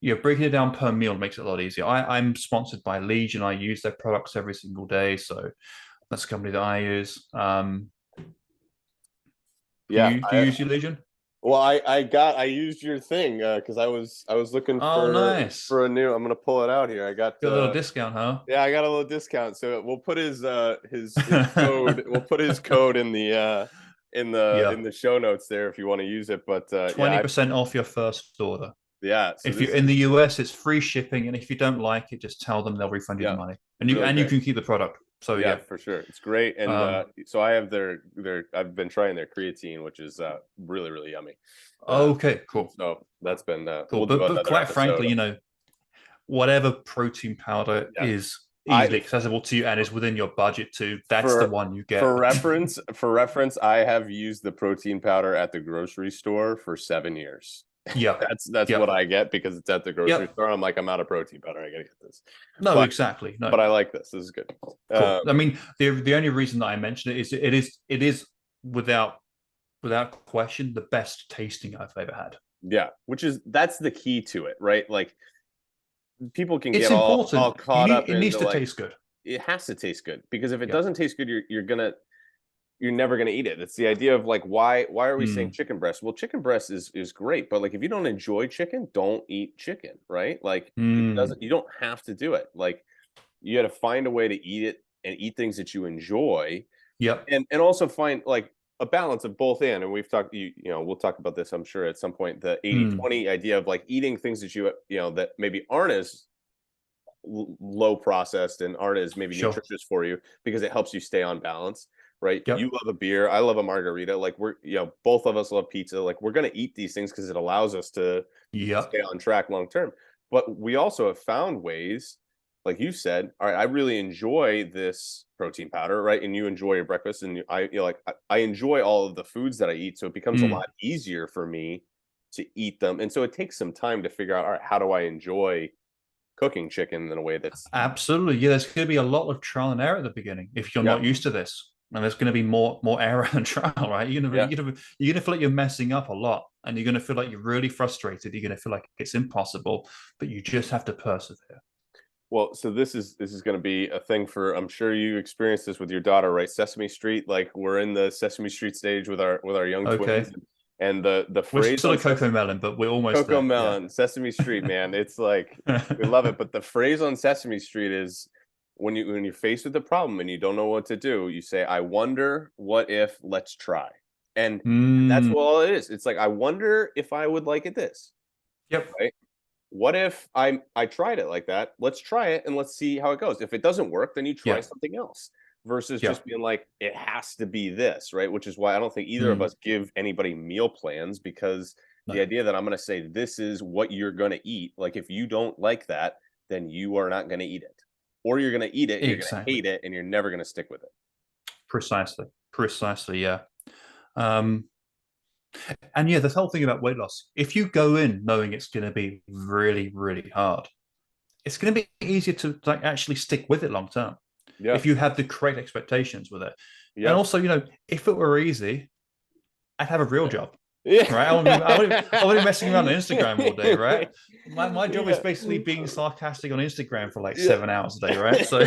S2: yeah, breaking it down per meal makes it a lot easier. I'm sponsored by Legion. I use their products every single day, so that's a company that I use. Do
S1: Yeah.
S2: you use your Legion?
S1: Well, I used your thing because I was looking
S2: Oh, nice.
S1: for a new. I'm gonna pull it out here. I got
S2: Got a little discount, huh?
S1: Yeah, I got a little discount. So we'll put his code. We'll put his code in
S2: Yeah,
S1: the show notes there if you want to use it. But yeah,
S2: 20% off your first order.
S1: yeah. So
S2: If you're
S1: this
S2: in the
S1: is
S2: US, it's free shipping, and if you don't like it, just tell them they'll refund you the
S1: yeah,
S2: money,
S1: really
S2: and you
S1: great.
S2: can keep the product. So
S1: Yeah,
S2: yeah.
S1: for sure. It's great. And
S2: Um,
S1: so I have their I've been trying their creatine, which is really really yummy. Uh,
S2: okay, cool,
S1: so that's been
S2: cool.
S1: we'll do
S2: But
S1: another
S2: quite
S1: episode.
S2: frankly, whatever protein powder
S1: Yeah,
S2: is
S1: I
S2: easily accessible to you and is within your budget too, that's the
S1: for
S2: one you get.
S1: for reference, I have used the protein powder at the grocery store for 7 years.
S2: Yeah.
S1: That's what
S2: Yep.
S1: I get because it's at the grocery
S2: Yep.
S1: store. I'm like, I'm out of protein powder. I gotta get this.
S2: No,
S1: But
S2: exactly. No.
S1: I like this. This is good.
S2: Cool. I
S1: Um,
S2: mean, the only reason that I mentioned it is it is without question the best tasting I've ever had.
S1: yeah, that's the key to it, right? Like people can
S2: It's
S1: get all
S2: important.
S1: caught up
S2: It needs
S1: into
S2: to
S1: like
S2: taste good.
S1: it has to taste good because if it
S2: Yeah.
S1: doesn't taste good, you're never going to eat it. It's the idea of like why are we saying
S2: Mm.
S1: chicken breast? Well, chicken breast is great, but like if you don't enjoy chicken, don't eat chicken, right? Like it
S2: Mm.
S1: doesn't you don't have to do it. Like you got to find a way to eat it and eat things that you enjoy,
S2: Yep.
S1: and also find like a balance of both and we've talked we'll talk about this I'm sure at some point, the 80/20 idea of like eating things that that maybe aren't as low processed and aren't as maybe
S2: Sure.
S1: nutritious for you because it helps you stay on balance, right? You
S2: Yep.
S1: love a beer, I love a margarita, like we're both of us love pizza, like we're going to eat these things because it allows us to
S2: Yep.
S1: stay on track long term. But we also have found ways, like you said, all right, I really enjoy this protein powder, right? And you enjoy your breakfast, and I enjoy all of the foods that I eat, so it becomes a
S2: Mm.
S1: lot easier for me to eat them. And so it takes some time to figure out, all right, how do I enjoy cooking chicken in a way that's
S2: Absolutely. Yeah, there's going to be a lot of trial and error at the beginning if you're
S1: yeah,
S2: not used to this. And there's going to be more error than trial, right?
S1: yeah.
S2: You're gonna feel like you're messing up a lot, and you're gonna feel like you're really frustrated. You're gonna feel like it's impossible, but you just have to persevere.
S1: Well, so this is going to be a thing for, I'm sure you experienced this with your daughter, right? Sesame Street, like we're in the Sesame Street stage with our young twins,
S2: Okay.
S1: and the
S2: We're
S1: phrase
S2: still
S1: on
S2: a cocoa
S1: Sesame
S2: melon, but we're almost
S1: Coco
S2: there. Yeah.
S1: Melon, Sesame Street, man. It's like we love it, but the phrase on Sesame Street is when you're faced with a problem and you don't know what to do, you say, "I wonder, what if, let's try." And that's
S2: Mm,
S1: what all it is. It's like, I wonder if I would like it this,
S2: yep.
S1: right? What if I tried it like that? Let's try it and let's see how it goes. If it doesn't work, then you try
S2: Yeah.
S1: something else versus
S2: Yeah.
S1: just being like, it has to be this, right? Which is why I don't think either of
S2: Mm,
S1: us give anybody meal plans, because the
S2: no.
S1: idea that I'm going to say this is what you're going to eat, like if you don't like that, then you are not going to eat it. Or you're going to eat it and you're going to
S2: Exactly.
S1: hate it and you're never going to stick with it.
S2: Precisely. Precisely. Yeah. Um, and yeah, this whole thing about weight loss, if you go in knowing it's going to be really, really hard, it's going to be easier to like actually stick with it long term
S1: Yeah.
S2: if you have the correct expectations with it. And
S1: Yeah.
S2: also, if it were easy, I'd have a real job.
S1: Yeah.
S2: right? I won't be messing around on Instagram all day, right? My job is
S1: Yeah.
S2: basically being sarcastic on Instagram for like
S1: Yeah.
S2: 7 hours a day, right? So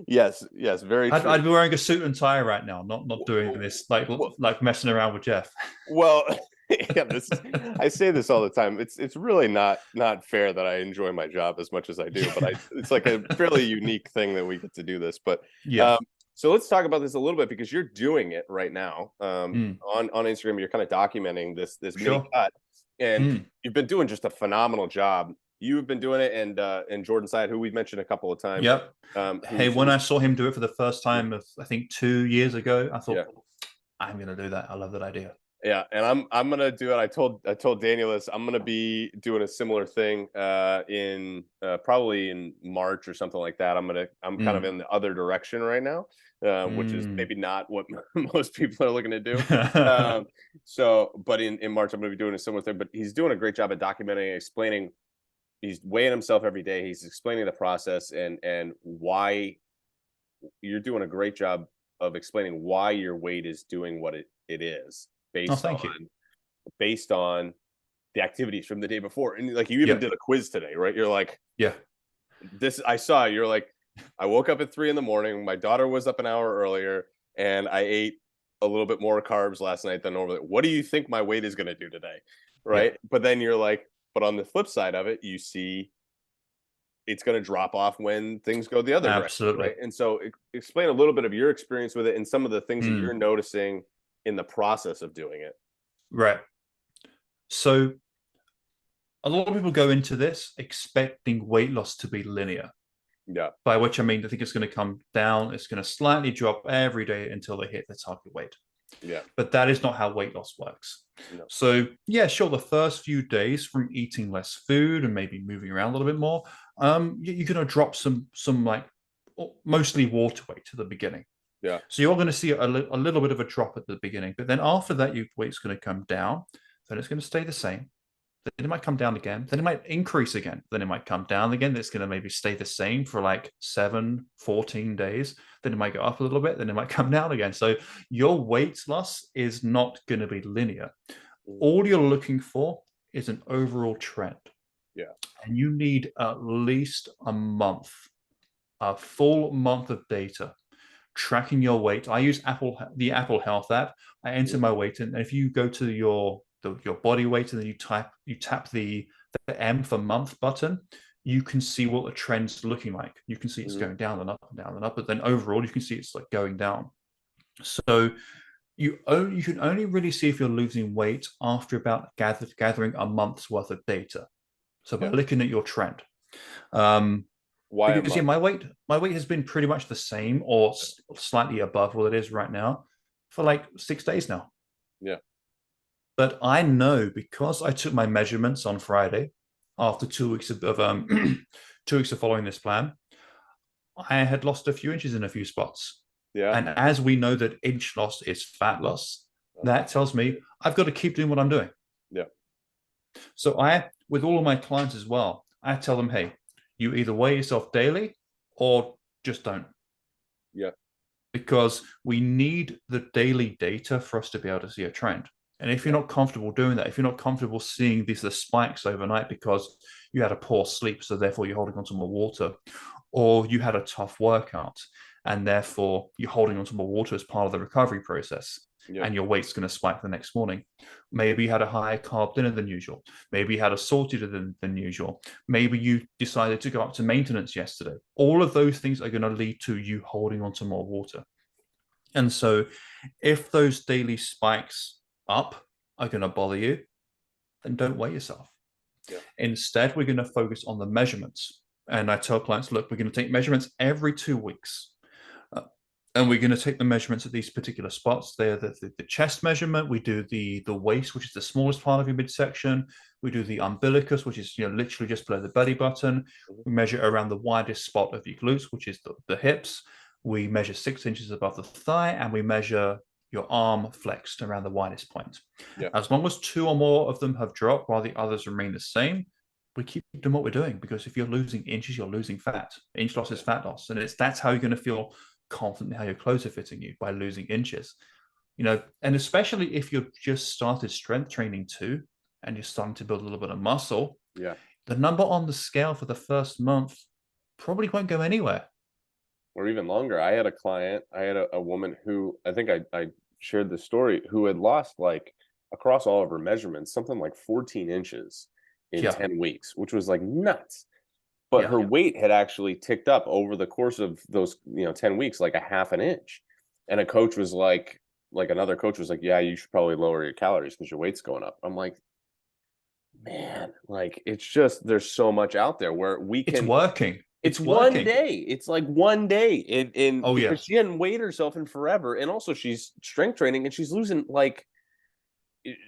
S1: Yes, yes, very
S2: I'd
S1: true.
S2: be wearing a suit and tie right now, not doing this
S1: Well,
S2: like messing around with Jeff.
S1: well, yeah, this is, I say this all the time. It's really not fair that I enjoy my job as much as I do, but it's like a fairly unique thing that we get to do this. But
S2: Yeah.
S1: um, so let's talk about this a little bit because you're doing it right now.
S2: Mm,
S1: On Instagram, you're kind of documenting this mini
S2: sure.
S1: cut, and
S2: Mm,
S1: you've been doing just a phenomenal job. You've been doing it, and Jordan Side, who we've mentioned a couple of times,
S2: yep. Hey, when I
S1: who's
S2: saw him do it for the first time, I think 2 years ago, I
S1: yeah.
S2: thought I'm gonna do that. I love that idea.
S1: Yeah, and I'm gonna do it. I told Daniel this. I'm gonna be doing a similar thing in probably in March or something like that. I'm kind of
S2: Mm.
S1: in the other direction right now, which is
S2: Mm.
S1: maybe not what most people are looking to do. Um, so, but in March I'm gonna be doing a similar thing. But he's doing a great job at documenting and explaining. He's weighing himself every day. He's explaining the process and why you're doing a great job of explaining why your weight is doing what it is
S2: Oh,
S1: based
S2: thank you.
S1: on based on the activities from the day before. And like you even
S2: Yeah.
S1: did a quiz today, right? You're like,
S2: Yeah.
S1: this I saw you're like, I woke up at 3 in the morning. My daughter was up an hour earlier, and I ate a little bit more carbs last night than normally. What do you think my weight is gonna do today?
S2: Yeah.
S1: Right. But then you're like, but on the flip side of it, you see it's going to drop off when things go the other direction,
S2: Absolutely.
S1: right? And so explain a little bit of your experience with it and some of the things that you're
S2: Mm.
S1: noticing in the process of doing it.
S2: Right. So a lot of people go into this expecting weight loss to be linear,
S1: Yeah.
S2: by which I mean I think it's going to come down, it's going to slightly drop every day until they hit the target weight.
S1: Yeah.
S2: But that is not how weight loss works.
S1: No.
S2: So yeah, sure, the first few days from eating less food and maybe moving around a little bit more, you're going to drop some like mostly water weight at the beginning.
S1: Yeah.
S2: So you're going to see a little bit of a drop at the beginning, but then after that, your weight's going to come down. Then it's going to stay the same. Then it might come down again. Then it might increase again. Then it might come down again. It's going to maybe stay the same for like 7, 14 days. Then it might go up a little bit. Then it might come down again. So your weight loss is not going to be linear.
S1: Mhm.
S2: All you're looking for is an overall trend.
S1: Yeah.
S2: And you need at least a month, a full month of data tracking your weight. I use the Apple Health app. I enter
S1: Mhm.
S2: my weight, and if you go to your body weight and then you tap the M for month button, you can see what the trend's looking like. You can see it's
S1: Mhm.
S2: going down and up and down and up, but then overall you can see it's like going down. So you can only really see if you're losing weight after about gathering a month's worth of data. So by
S1: Yeah.
S2: looking at your trend. Um,
S1: Why a
S2: because yeah,
S1: month?
S2: my weight has been pretty much the same or slightly above what it is right now for like 6 days now.
S1: Yeah.
S2: But I know because I took my measurements on Friday after 2 weeks of 2 weeks of following this plan, I had lost a few inches in a few spots.
S1: Yeah.
S2: And as we know that inch loss is fat loss,
S1: Uh-huh.
S2: that tells me I've got to keep doing what I'm doing.
S1: Yeah.
S2: So with all of my clients as well, I tell them, hey, you either weigh yourself daily or just don't.
S1: Yeah.
S2: Because we need the daily data for us to be able to see a trend. And if you're
S1: Yeah.
S2: not comfortable doing that, if you're not comfortable seeing these the spikes overnight because you had a poor sleep, so therefore you're holding on to more water, or you had a tough workout and therefore you're holding on to more water as part of the recovery process,
S1: Yeah.
S2: and your weight's going to spike the next morning. Maybe you had a higher carb dinner than usual. Maybe you had a saltier than usual. Maybe you decided to go up to maintenance yesterday. All of those things are going to lead to you holding on to more water. And so if those daily spikes up are going to bother you, then don't weigh yourself.
S1: Yeah.
S2: Instead, we're going to focus on the measurements. And I tell clients, look, we're going to take measurements every 2 weeks. Uh, and we're going to take the measurements at these particular spots. They're the chest measurement. We do the waist, which is the smallest part of your midsection. We do the umbilicus, which is literally just below the belly button.
S1: Mhm.
S2: We measure around the widest spot of your glutes, which is the hips. We measure 6 inches above the thigh, and we measure your arm flexed around the widest point.
S1: Yeah.
S2: As long as two or more of them have dropped while the others remain the same, we keep doing what we're doing, because if you're losing inches, you're losing fat. Inch loss is fat loss, and that's how you're going to feel confident in how your clothes are fitting you, by losing inches. And especially if you've just started strength training too, and you're starting to build a little bit of muscle,
S1: Yeah.
S2: the number on the scale for the first month probably won't go anywhere.
S1: Or even longer. I had a client, I had a woman who I think I shared the story, who had lost like across all of her measurements, something like 14 inches in
S2: Yeah,
S1: 10 weeks, which was like nuts. But
S2: yeah,
S1: her weight had actually ticked up over the course of those, 10 weeks, like a half an inch. And a coach was like another coach was like, yeah, you should probably lower your calories because your weight's going up. I'm like, man, like it's just there's so much out there where we
S2: it's
S1: can
S2: working.
S1: it's
S2: It's
S1: one
S2: working.
S1: day. It's like one day, and
S2: Oh
S1: because
S2: yes,
S1: she hadn't weighed herself in forever, and also she's strength training, and she's losing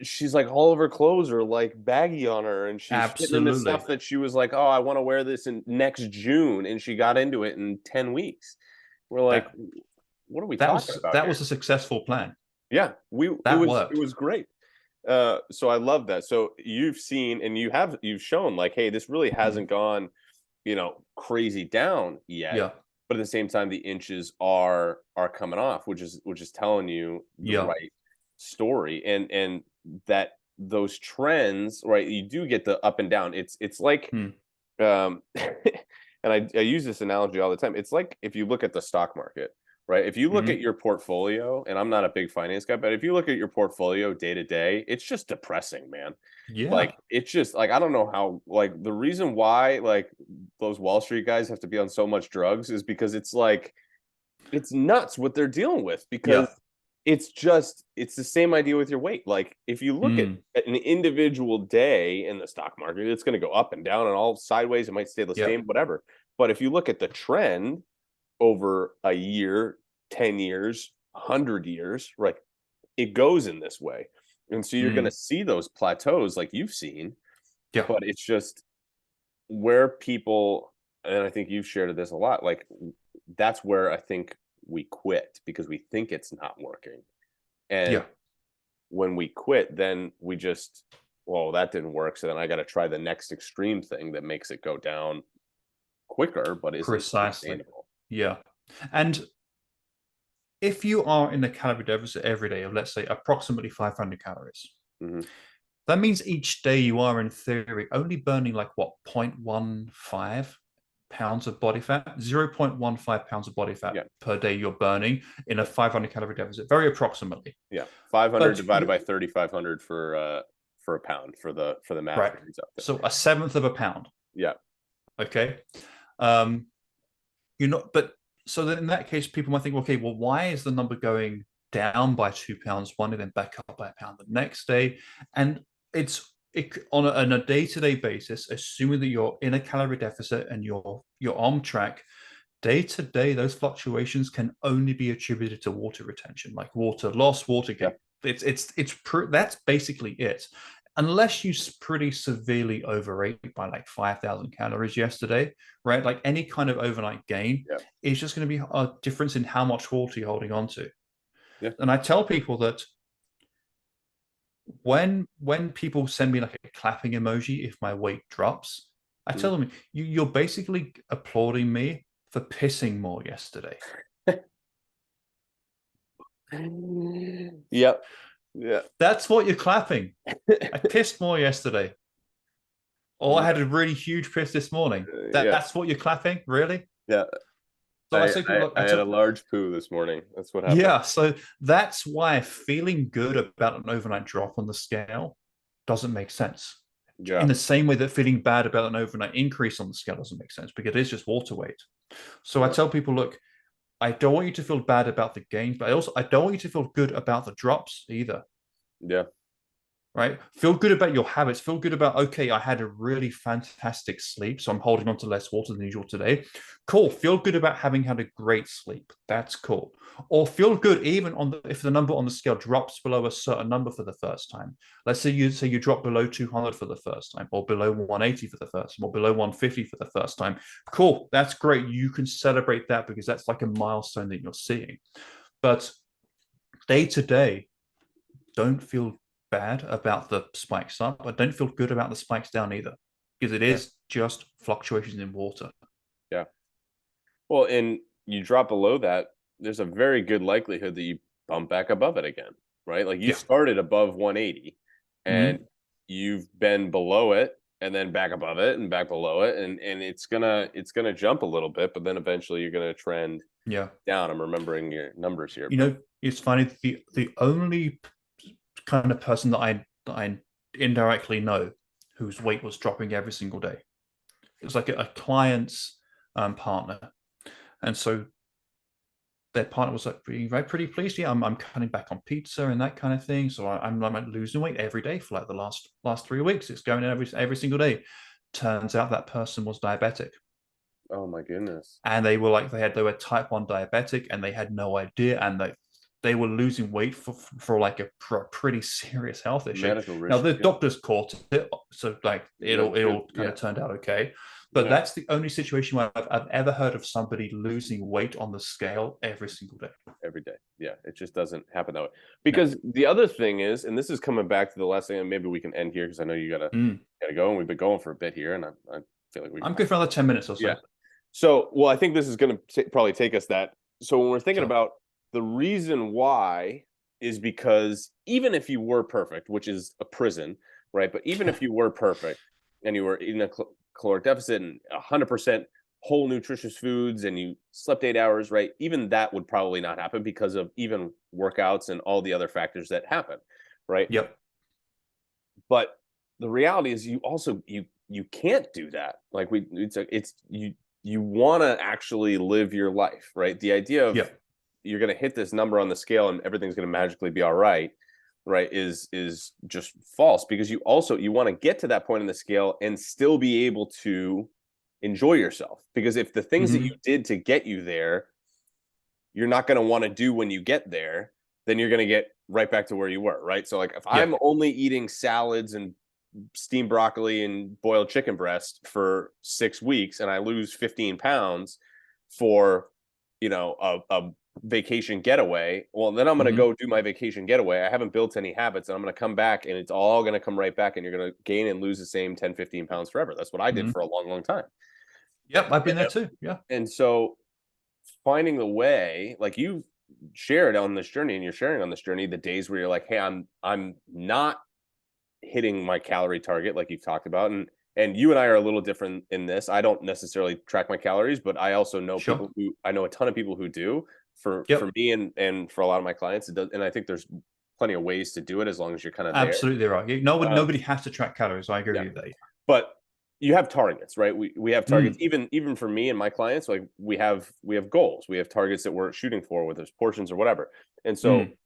S1: she's like all of her clothes are like baggy on her, and she's fitting in this
S2: absolutely.
S1: stuff that she was like, oh, I want to wear this in next June, and she got into it in 10 weeks. We're like,
S2: That
S1: what are we
S2: that
S1: talking
S2: was
S1: about
S2: that
S1: here?
S2: was a successful plan.
S1: Yeah, we it
S2: That
S1: was it
S2: worked.
S1: was great. So I love that. So you've seen and you've shown like, hey, this really
S2: Mhm.
S1: hasn't gone crazy down yet,
S2: Yeah,
S1: but at the same time the inches are coming off, which is telling you the
S2: yeah,
S1: right story, and that those trends, right, you do get the up and down. It's like
S2: hmm.
S1: and I use this analogy all the time. It's like if you look at the stock market, right? If you look at
S2: Hmm.
S1: your portfolio, and I'm not a big finance guy, but if you look at your portfolio day to day, it's just depressing, man. Like
S2: Yeah,
S1: it's just like I don't know how, like the reason why like those Wall Street guys have to be on so much drugs is because it's like it's nuts what they're dealing with, because
S2: yeah.
S1: it's the same idea with your weight. Like if you look
S2: Hmm.
S1: at an individual day in the stock market, it's going to go up and down and all sideways. It might stay the
S2: Yeah,
S1: same, whatever. But if you look at the trend over a year, 10 years, 100 years, right, it goes in this way. And so you're going to
S2: hmm.
S1: see those plateaus like you've seen,
S2: Yeah,
S1: but it's just where people, and I think you've shared this a lot, like that's where I think we quit because we think it's not working. And
S2: yeah.
S1: when we quit, then we just, well, that didn't work. So then I got to try the next extreme thing that makes it go down quicker, but isn't
S2: Precisely.
S1: sustainable.
S2: Yeah. And if you are in a calorie deficit every day of, let's say, approximately 500 calories,
S1: Hmm.
S2: that means each day you are, in theory, only burning like what, 0.15 pounds of body fat, 0.15 pounds of body fat
S1: Yeah.
S2: per day you're burning in a 500 calorie deficit, very approximately.
S1: Yeah. 500
S2: But
S1: divided by 3,500 for a pound for the math
S2: right,
S1: nerds out there.
S2: so a seventh of a pound.
S1: Yeah.
S2: Okay. Um, you're not, but so then in that case, people might think, okay, well, why is the number going down by 2 pounds one day, then back up by a pound the next day? And on a day-to-day basis, assuming that you're in a calorie deficit and you're on track, day to day, those fluctuations can only be attributed to water retention, like water loss, water
S1: Yeah.
S2: gain. That's basically it. Unless you pretty severely overate by like 5,000 calories yesterday, right? Like any kind of overnight gain
S1: Yeah.
S2: is just going to be a difference in how much water you're holding on to.
S1: Yeah.
S2: And I tell people that when people send me like a clapping emoji if my weight drops, I
S1: Mhm.
S2: tell them you're basically applauding me for pissing more yesterday.
S1: Yep. Yeah.
S2: That's what you're clapping. I pissed more yesterday. Or I
S1: Yeah.
S2: had a really huge piss this morning.
S1: Yeah.
S2: That's what you're clapping, really?
S1: Yeah.
S2: So I say, people, look,
S1: I had a large poo this morning. That's what happened.
S2: yeah. So that's why feeling good about an overnight drop on the scale doesn't make sense. In
S1: Yeah.
S2: the same way that feeling bad about an overnight increase on the scale doesn't make sense because it is just water weight. So I
S1: Yeah.
S2: tell people, look, I don't want you to feel bad about the gains, but I don't want you to feel good about the drops either.
S1: Yeah.
S2: Right? Feel good about your habits. Feel good about, okay, I had a really fantastic sleep, so I'm holding on to less water than usual today. Cool. Feel good about having had a great sleep. That's cool. Or feel good even if the number on the scale drops below a certain number for the first time. Let's say you drop below 200 for the first time, or below 180 for the first time, or below 150 for the first time. Cool. That's great. You can celebrate that because that's like a milestone that you're seeing. But day to day, don't feel bad about the spikes up. I don't feel good about the spikes down either, because it
S1: Yeah.
S2: is just fluctuations in water.
S1: Yeah. Well, and you drop below that, there's a very good likelihood that you bump back above it again, right? Like you
S2: Yeah.
S1: started above 180 and
S2: Mm-hmm.
S1: you've been below it and then back above it and back below it, and it's gonna jump a little bit, but then eventually you're gonna trend
S2: Yeah.
S1: down. I'm remembering your numbers here,
S2: You
S1: but
S2: know, it's funny. The only kind of person that I indirectly know whose weight was dropping every single day. It was like a client's partner, and so their partner was like pretty pleased. Yeah, I'm cutting back on pizza and that kind of thing. So I'm like losing weight every day for like the last 3 weeks. It's going in every single day. Turns out that person was diabetic,
S1: oh my goodness,
S2: and they were type 1 diabetic, and they had no idea, and they were losing weight for like for a pretty serious health issue.
S1: medical
S2: Now
S1: risk.
S2: the
S1: Yeah,
S2: doctors caught it, so like
S1: that's good.
S2: it'll kind
S1: Yeah,
S2: of turned out okay. But
S1: yeah,
S2: that's the only situation where I've ever heard of somebody losing weight on the scale every single day.
S1: every day. Yeah, it just doesn't happen that way.
S2: No.
S1: Because the other thing is, and this is coming back to the last thing, and maybe we can end here because I know you
S2: Mm.
S1: gotta go, and we've been going for a bit here, and I feel like we
S2: I'm good for another 10 minutes or
S1: yeah.
S2: so.
S1: So, well, I think this is going to probably take us that. So, when we're thinking
S2: Sure.
S1: about the reason why is because even if you were perfect, which is a prison, right? But even if you were perfect and you were eating a caloric deficit and 100% whole nutritious foods and you slept 8 hours, right? Even that would probably not happen because of even workouts and all the other factors that happen, right?
S2: Yep.
S1: But the reality is you can't do that. Like it's you want to actually live your life, right? The idea of
S2: Yep.
S1: you're going to hit this number on the scale and everything's going to magically be all right, right, is just false, because you want to get to that point in the scale and still be able to enjoy yourself, because if the things that you
S2: Hmm.
S1: did to get you there you're not going to want to do when you get there, then you're going to get right back to where you were, right? So like if I'm
S2: Yep.
S1: only eating salads and steamed broccoli and boiled chicken breast for 6 weeks and I lose 15 pounds for, a vacation getaway, well, then I'm going to
S2: Hmm.
S1: go do my vacation getaway. I haven't built any habits and I'm going to come back and it's all going to come right back and you're going to gain and lose the same 10, 15 pounds forever. That's what I did
S2: Hmm.
S1: for a long, long time.
S2: Yep. I've been there too. Yeah.
S1: And so finding the way, like you shared on this journey and you're sharing on this journey, the days where you're like, hey, I'm not hitting my calorie target like you've talked about, and you and I are a little different in this. I don't necessarily track my calories, but I also know
S2: Sure.
S1: I know a ton of people who do. For
S2: Yep.
S1: me and for a lot of my clients it does, and I think there's plenty of ways to do it as long as you're kind of there.
S2: Absolutely right. Nobody
S1: um,
S2: has to track calories. I
S1: yeah,
S2: agree with that.
S1: but you have targets, right? We have targets,
S2: Mm.
S1: even for me and my clients, like we have goals, we have targets that we're shooting for, whether it's portions or whatever. And so
S2: Mm.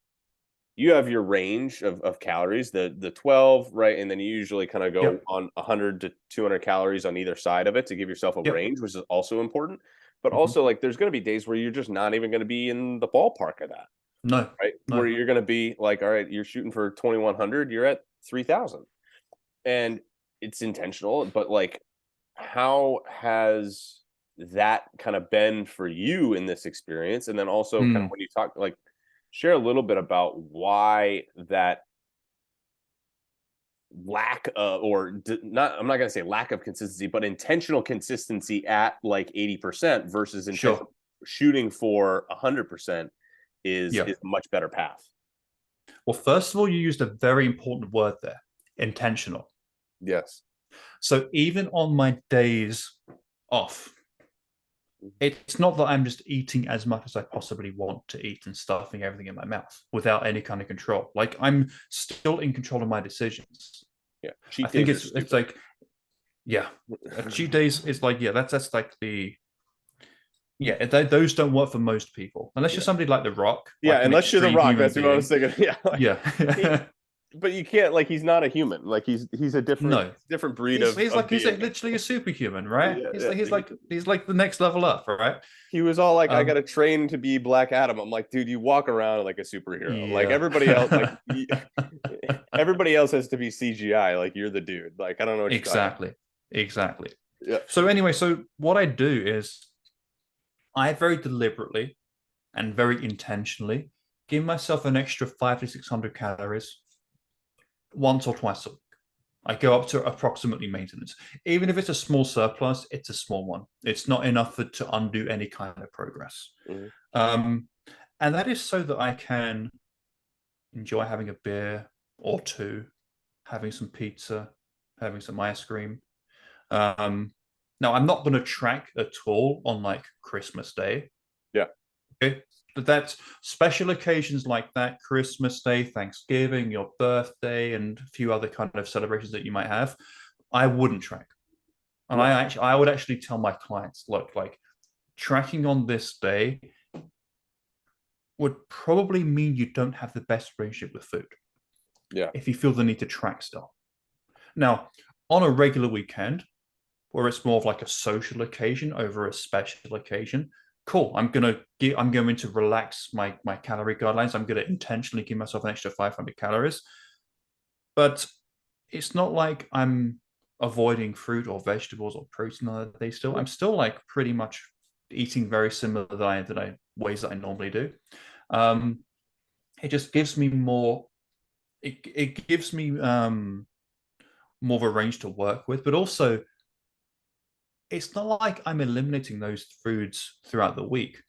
S1: you have your range of calories, the 12, right? And then you usually kind of go
S2: Yep.
S1: on 100 to 200 calories on either side of it to give yourself a
S2: Yep.
S1: range, which is also important. But
S2: Hmm.
S1: also, like, there's going to be days where you're just not even going to be in the ballpark of that,
S2: No.
S1: right? Where
S2: No.
S1: you're going to be like, all right, you're shooting for 2100, you're at 3000, and it's intentional. But like, how has that kind of been for you in this experience? And then also kind of
S2: Mm.
S1: when you talk, like, share a little bit about why that lack of, not, I'm not going to say lack of consistency, but intentional consistency at like 80% versus
S2: Sure.
S1: intentional shooting for 100% is
S2: Yeah.
S1: a much better path.
S2: Well, first of all, you used a very important word there, intentional.
S1: Yes.
S2: So even on my days off, it's not that I'm just eating as much as I possibly want to eat and stuffing everything in my mouth without any kind of control. Like I'm still in control of my decisions.
S1: Yeah.
S2: I
S1: Cheat
S2: think
S1: days are
S2: it's
S1: stupid.
S2: like, yeah, cheat days is like, yeah, that's like yeah, those don't work for most people unless you're
S1: Yeah.
S2: somebody like The Rock,
S1: Yeah.
S2: like an
S1: Unless you're The
S2: extreme
S1: Rock,
S2: human
S1: that's what I was
S2: being.
S1: thinking. Yeah. Like, he,
S2: Yeah.
S1: but you can't, like, he's not a human. Like he's a
S2: No,
S1: different breed
S2: he's
S1: of
S2: like
S1: being.
S2: literally a superhuman, right?
S1: Yeah,
S2: He's
S1: yeah.
S2: like he's like the next level up, right?
S1: He was all like, "I got
S2: Um,
S1: to train to be Black Adam." I'm like, dude, you walk around like a superhero. Like
S2: yeah.
S1: everybody else, like everybody else has to be CGI. Like you're the dude. Like I don't know what you're talking
S2: Exactly. Exactly.
S1: about.
S2: So anyway, so what I do is I very deliberately and very intentionally give myself an extra 500 to 600 calories once or twice a week. I go up to approximately maintenance. Even if it's a small surplus, it's a small one. It's not enough to undo any kind of progress.
S1: Yeah. Mhm.
S2: Um, And that is so that I can enjoy having a beer or two, having some pizza, having some ice cream. Um, Now, I'm not going to track at all on like Christmas Day.
S1: Yeah.
S2: Okay. But that's special occasions like that, Christmas Day, Thanksgiving, your birthday, and a few other kind of celebrations that you might have. I wouldn't track. And
S1: No.
S2: I would actually tell my clients, look, like tracking on this day would probably mean you don't have the best relationship with food
S1: Yeah.
S2: if you feel the need to track stuff. Now, on a regular weekend, where it's more of like a social occasion over a special occasion, cool. I'm going to relax my calorie guidelines. I'm going to intentionally give myself an extra 500 calories, but it's not like I'm avoiding fruit or vegetables or protein on that day. Still,
S1: Yeah.
S2: I'm still like pretty much eating very similar that I ways that I normally do. Um, it just gives me more. It gives me more of a range to work with, but also it's not like I'm eliminating those foods throughout the week.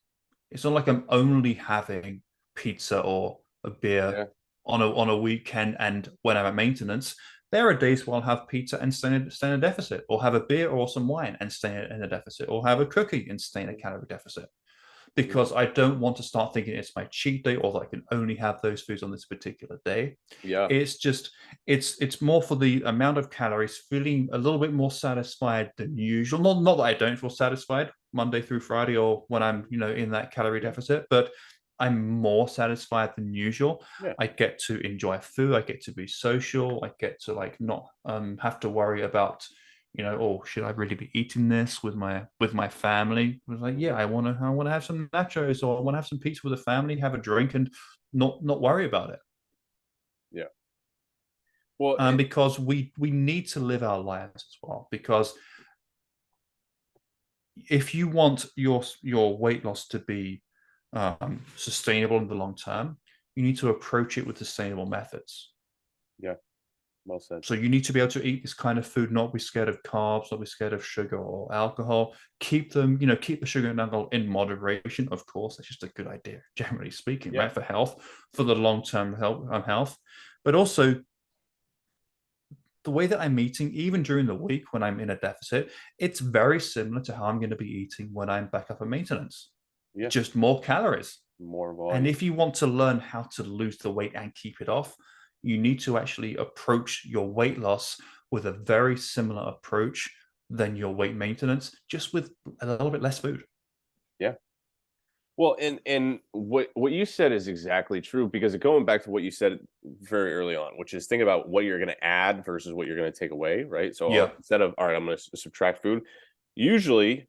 S2: It's not like I'm only having pizza or a beer
S1: Yeah.
S2: on a weekend and when I'm at maintenance. There are days where I'll have pizza and stay in a deficit, or have a beer or some wine and stay in a deficit, or have a cookie and stay in a calorie deficit.
S1: Yeah.
S2: Because I don't want to start thinking it's my cheat day or that I can only have those foods on this particular day.
S1: Yeah.
S2: It's just it's more for the amount of calories, feeling a little bit more satisfied than usual. Not that I don't feel satisfied Monday through Friday or when I'm in that calorie deficit, but I'm more satisfied than usual.
S1: Yeah.
S2: I get to enjoy food. I get to be social. I get to like not have to worry about oh, should I really be eating this with my family? I was like, yeah, I want to have some nachos, or I want to have some pizza with the family, have a drink, and not worry about it.
S1: Yeah. Well,
S2: Because we need to live our lives as well. Because if you want your weight loss to be sustainable in the long term, you need to approach it with sustainable methods.
S1: yeah, well said.
S2: So you need to be able to eat this kind of food, not be scared of carbs, not be scared of sugar or alcohol. Keep the sugar and alcohol in moderation. Of course, that's just a good idea, generally speaking,
S1: Yeah.
S2: right? For health, for the long-term health. But also the way that I'm eating, even during the week when I'm in a deficit, it's very similar to how I'm going to be eating when I'm back up at maintenance.
S1: Yeah.
S2: Just more calories.
S1: More
S2: And
S1: volume.
S2: if you want to learn how to lose the weight and keep it off, you need to actually approach your weight loss with a very similar approach than your weight maintenance, just with a little bit less food.
S1: Yeah. Well, and what you said is exactly true, because going back to what you said very early on, which is think about what you're going to add versus what you're going to take away, right? So
S2: Yeah.
S1: instead of all right, I'm going to subtract food. Usually,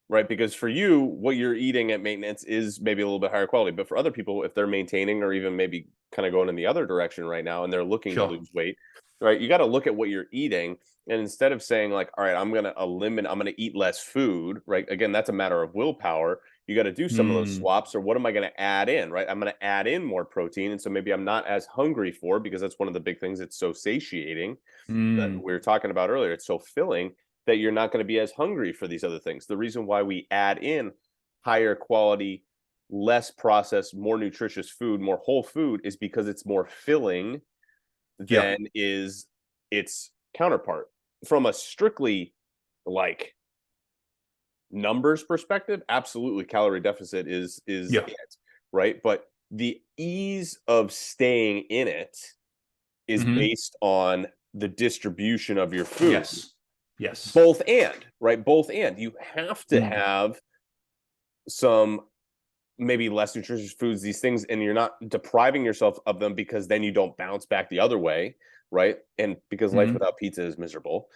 S1: right, because for you, what you're eating at maintenance is maybe a little bit higher quality, but for other people, if they're maintaining or even maybe kind of going in the other direction right now and they're looking to
S2: Sure.
S1: lose weight, right? You got to look at what you're eating, and instead of saying like, all right, I'm going to eat less food, right? Again, that's a matter of willpower. You got to do some of those
S2: Mm,
S1: swaps, or what am I going to add in, right? I'm going to add in more protein, and so maybe I'm not as hungry for, because that's one of the big things. It's so satiating that
S2: mm,
S1: we were talking about earlier. It's so filling that you're not going to be as hungry for these other things. The reason why we add in higher quality, less processed, more nutritious food, more whole food, is because it's more filling
S2: yeah.
S1: than is its counterpart. From a strictly like numbers perspective, absolutely calorie deficit is
S2: Yeah.
S1: it, right? But the ease of staying in it is
S2: Hmm.
S1: based on the distribution of your food.
S2: Yes. Yes.
S1: Both and, right? Both and. You have to
S2: Mm,
S1: have some maybe less nutritious foods, these things, and you're not depriving yourself of them, because then you don't bounce back the other way, right? And because life
S2: mm,
S1: without pizza is miserable.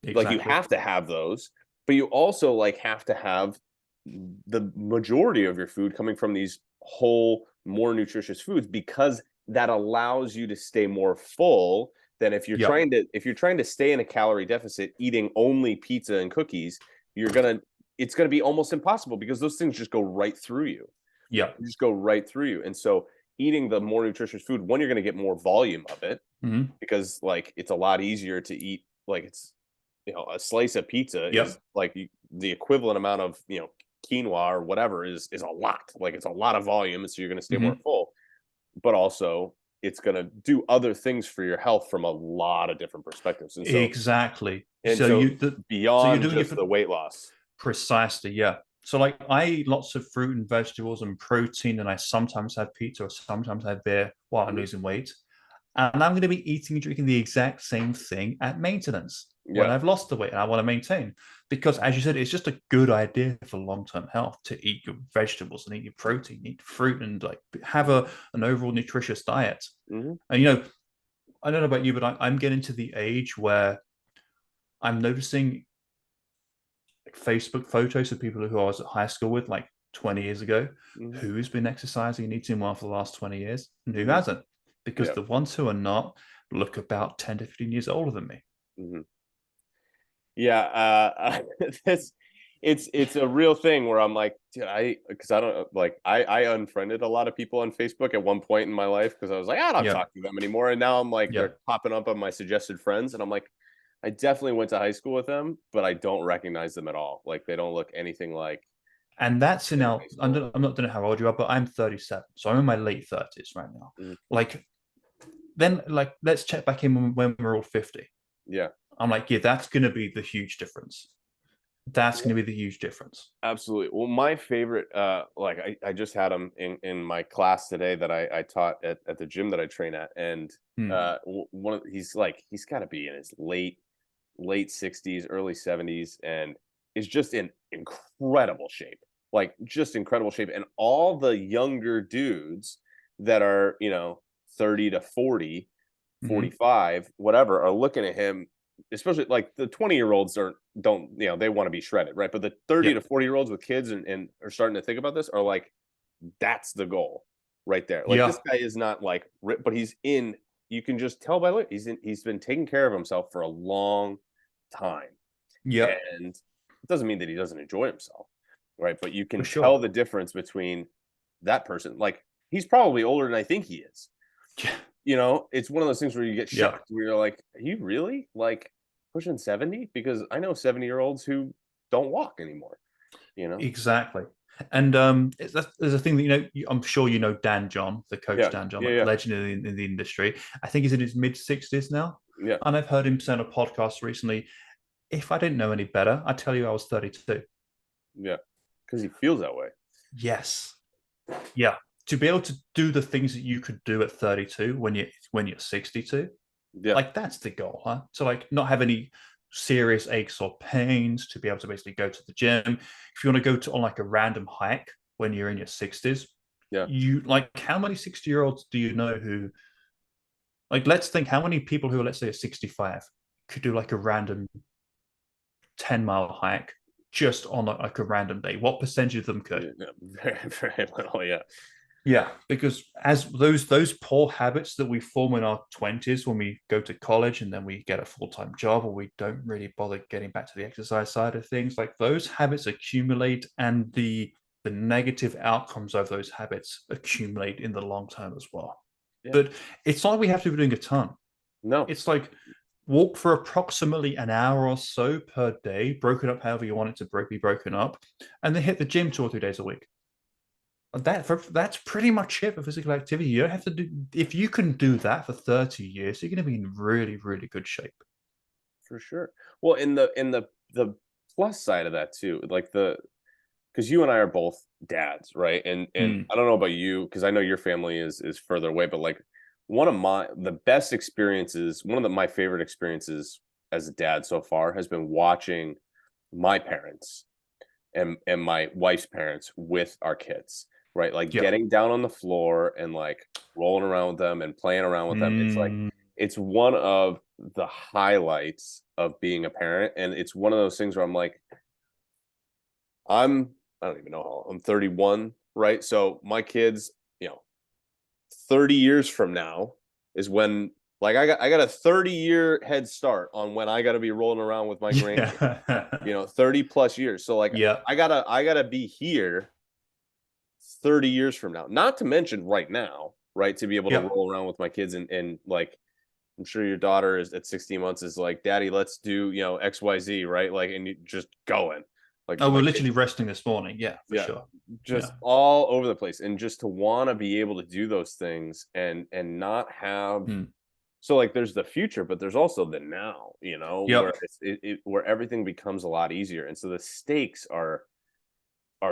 S1: Like, you
S2: exactly.
S1: have to have those, but you also like have to have the majority of your food coming from these whole, more nutritious foods, because that allows you to stay more full than
S2: Yeah.
S1: if you're trying to stay in a calorie deficit eating only pizza and cookies. You're gonna It's gonna be almost impossible, because those things just go right through you.
S2: Yeah.
S1: Just go right through you. And so eating the more nutritious food, one, you're gonna get more volume of it,
S2: Hmm.
S1: because like it's a lot easier to eat. Like, it's a slice of pizza is
S2: Yep.
S1: like the equivalent amount of quinoa or whatever is a lot. Like it's a lot of volume, and so you're going to stay more
S2: Mhm.
S1: full. But also, it's going to do other things for your health from a lot of different perspectives.
S2: Exactly.
S1: And
S2: So
S1: so
S2: so you're
S1: beyond
S2: doing it
S1: just
S2: for
S1: the weight loss.
S2: precisely, yeah. So like I eat lots of fruit and vegetables and protein, and I sometimes have pizza or sometimes have beer while I'm
S1: Mhm.
S2: losing weight. And I'm going to be eating and drinking the exact same thing at maintenance when
S1: Yeah.
S2: I've lost the weight and I want to maintain. Because as you said, it's just a good idea for long-term health to eat your vegetables and eat your protein, eat fruit, and like have an overall nutritious diet.
S1: Hmm.
S2: And I don't know about you, but I'm getting to the age where I'm noticing like Facebook photos of people who I was at high school with like 20 years ago,
S1: Hmm.
S2: who's been exercising and eating well for the last 20 years and who
S1: Hmm.
S2: hasn't. Because
S1: Yeah.
S2: the ones who are not look about 10 to 15 years older than me.
S1: Hmm. Yeah. This it's a real thing where I'm like, dude, because I don't like I unfriended a lot of people on Facebook at one point in my life because I was like, I don't
S2: Yeah.
S1: talk to them anymore. And now I'm like,
S2: Yeah.
S1: they're popping up on my suggested friends, and I'm like, I definitely went to high school with them, but I don't recognize them at all. Like they don't look anything like
S2: And that's in
S1: in
S2: our,
S1: high school.
S2: I'm not don't know how old you are, but I'm 37. So I'm in my late 30s right now.
S1: Mhm.
S2: Like, then, like, let's check back in when we're all 50.
S1: Yeah.
S2: I'm like, yeah, that's going to be the huge difference. That's going to be the huge difference.
S1: Absolutely. Well, my favorite, like I just had him in my class today that I taught at the gym that I train at, and
S2: Hmm.
S1: one of he's got to be in his late 60s, early 70s, and is just in incredible shape, like just incredible shape, and all the younger dudes that are 30 to 40,
S2: Hmm.
S1: 45, whatever, are looking at him, especially like the 20-year-olds don't, they want to be shredded, right? But the 30
S2: Yeah.
S1: to 40-year-olds with kids and are starting to think about this are like, that's the goal right there. Like this
S2: Yeah.
S1: guy is not like but he's in, you can just tell by look, he's been taking care of himself for a long time.
S2: Yeah.
S1: And it doesn't mean that he doesn't enjoy himself, right? But you
S2: For
S1: can tell
S2: sure.
S1: the difference between that person. Like he's probably older than I think he is.
S2: Yeah.
S1: It's one of those things where you get
S2: Yeah.
S1: shocked where you're like, are you really like pushing 70? Because I know 70-year-olds who don't walk anymore, you know?
S2: Exactly. And there's a thing that I'm sure you know Dan John, the coach
S1: Yeah.
S2: Dan John,
S1: Yeah.
S2: like
S1: Yeah.
S2: legend in the industry. I think he's in his mid 60s now,
S1: Yeah.
S2: and I've heard him say on a podcast recently. If I didn't know any better, I'd tell you I was 32.
S1: Yeah. Because he feels that way.
S2: Yes, yeah. To be able to do the things that you could do at 32 when you're 62,
S1: Yeah.
S2: like that's the goal, huh? To like not have any serious aches or pains, to be able to basically go to the gym. If you want to go to on like a random hike when you're in your 60s,
S1: Yeah.
S2: you like how many 60-year-olds do you know who like let's think how many people who are let's say 65 could do like a random 10-mile hike just on like a random day? What percentage of them could?
S1: Yeah. Yeah. Very, very little. Yeah.
S2: Yeah, because as those poor habits that we form in our 20s when we go to college and then we get a full-time job or we don't really bother getting back to the exercise side of things, like those habits accumulate and the negative outcomes of those habits accumulate in the long term as well.
S1: Yeah.
S2: But it's not like we have to be doing a ton.
S1: No.
S2: It's like walk for approximately an hour or so per day, broken up however you want it to be broken up, and then hit the gym 2 or 3 days a week. That's pretty much it for physical activity. You don't have to do if you can do that for 30 years, you're going to be in really, really good shape.
S1: For sure. Well, in the plus side of that too, like because you and I are both dads, right? And
S2: Mm,
S1: I don't know about you, because I know your family is further away, but like one of the best experiences, one of my favorite experiences as a dad so far has been watching my parents and my wife's parents with our kids, right? Like
S2: yeah.
S1: getting down on the floor and like rolling around with them and playing around with them. It's like
S2: Mm,
S1: it's one of the highlights of being a parent, and it's one of those things where I'm like, I don't even know how I'm 31, right? So my kids, 30 years from now is when like I got a 30-year head start on when I got to be rolling around with my grandkids.
S2: yeah.
S1: 30 plus years. So like
S2: Yeah.
S1: I gotta be here 30 years from now. Not to mention right now, right? To be able to
S2: Yeah.
S1: roll around with my kids and like I'm sure your daughter is at 16 months is like, Daddy, let's do, XYZ, right? Like, and you just going. Like
S2: Oh, we're
S1: my kids,
S2: literally resting this morning. Yeah, for
S1: yeah,
S2: sure. Yeah.
S1: just all over the place, and just to want to be able to do those things and not have.
S2: Mm.
S1: So like there's the future, but there's also the now, where
S2: Yep.
S1: where everything becomes a lot easier, and so the stakes are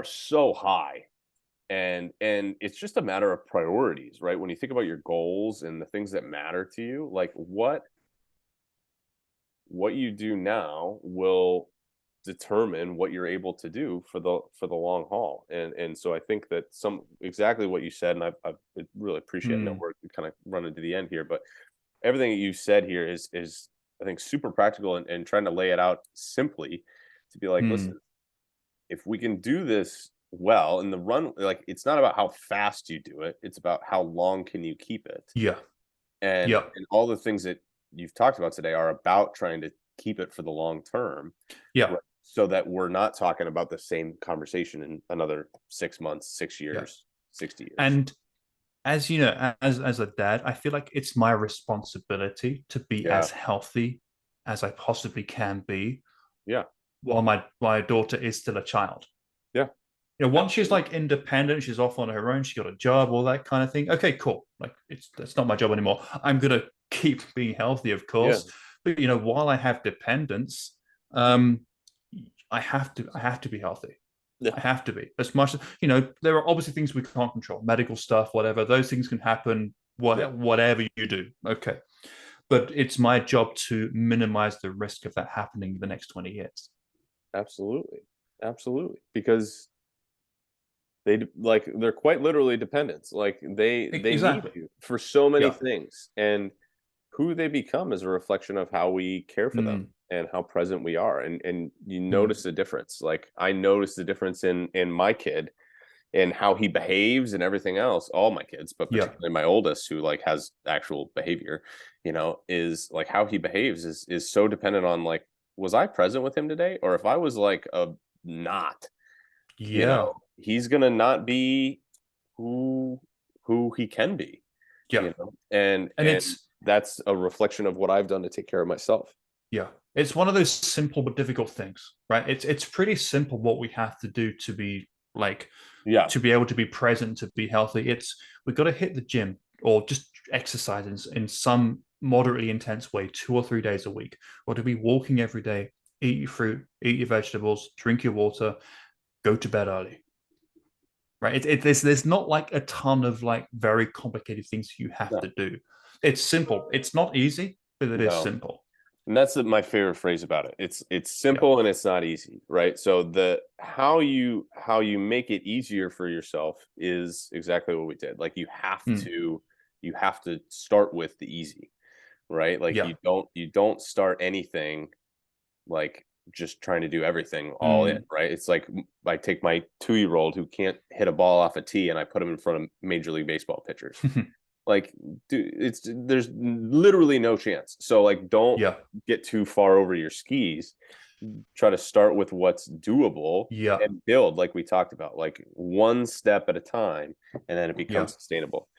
S1: so high, and it's just a matter of priorities, right? When you think about your goals and the things that matter to you, like what you do now will determine what you're able to do for the long haul. And so I think that some exactly what you said, and I really appreciate. I know
S2: Mm.
S1: we're kind of running to the end here, but everything that you said here is I think super practical, and trying to lay it out simply to be like,
S2: Mm.
S1: listen, if we can do this well in the run, like it's not about how fast you do it, it's about how long can you keep it.
S2: Yeah.
S1: And
S2: Yep.
S1: all the things that you've talked about today are about trying to keep it for the long term,
S2: Yeah.
S1: right? So that we're not talking about the same conversation in another 6 months, six
S2: Yeah.
S1: years, 60 years.
S2: And as you know, as a dad, I feel like it's my responsibility to be
S1: Yeah.
S2: as healthy as I possibly can be
S1: Yeah.
S2: while my daughter is still a child.
S1: Yeah.
S2: You know, once she's
S1: Absolutely.
S2: like independent, she's off on her own, she got a job, all that kind of thing. Okay, cool. Like that's not my job anymore. I'm gonna keep being healthy, of
S1: Yeah.
S2: course. But while I have dependence, I have to be healthy.
S1: Yeah.
S2: I have to be. As much as there are obviously things we can't control, medical stuff, whatever. Those things can happen,
S1: Yeah.
S2: whatever you do. Okay. But it's my job to minimize the risk of that happening in the next 20 years.
S1: Absolutely. Absolutely. Because like they're quite literally dependents. Like they need
S2: Exactly.
S1: you for so many
S2: Yeah.
S1: things, and who they become is a reflection of how we care for them
S2: Mm,
S1: and how present we are. And you
S2: mm,
S1: notice the difference. Like I noticed the difference in my kid and how he behaves and everything else. All my kids, but
S2: yeah.
S1: particularly my oldest, who like has actual behavior, is like how he behaves is so dependent on like, was I present with him today? Or if I was like a not,
S2: Yeah.
S1: he's gonna not be who he can be,
S2: Yeah. And
S1: and
S2: it's
S1: that's a reflection of what I've done to take care of myself.
S2: yeah. It's one of those simple but difficult things, right? It's pretty simple what we have to do to be like
S1: Yeah.
S2: to be able to be present, to be healthy. It's we've got to hit the gym or just exercise in some moderately intense way 2 or 3 days a week, or to be walking every day, eat your fruit, eat your vegetables, drink your water, go to bed early. Right? There's not like a ton of like very complicated things you have
S1: No.
S2: to do. It's simple. It's not easy, but it is
S1: No.
S2: simple.
S1: And that's my favorite phrase about it. It's
S2: Yeah.
S1: simple and it's not easy, right? So the how you make it easier for yourself is exactly what we did. Like
S2: Mm.
S1: you have to start with the easy, right? Like
S2: Yeah.
S1: you don't start anything like just trying to do everything all in,
S2: Mm.
S1: right? It's like I take my 2-year-old who can't hit a ball off a tee and I put him in front of Major League Baseball pitchers. Like, dude, there's literally no chance. So like, don't
S2: Yeah.
S1: get too far over your skis. Try to start with what's doable
S2: Yeah.
S1: and build, like we talked about, like one step at a time, and then it
S2: Yeah.
S1: becomes sustainable.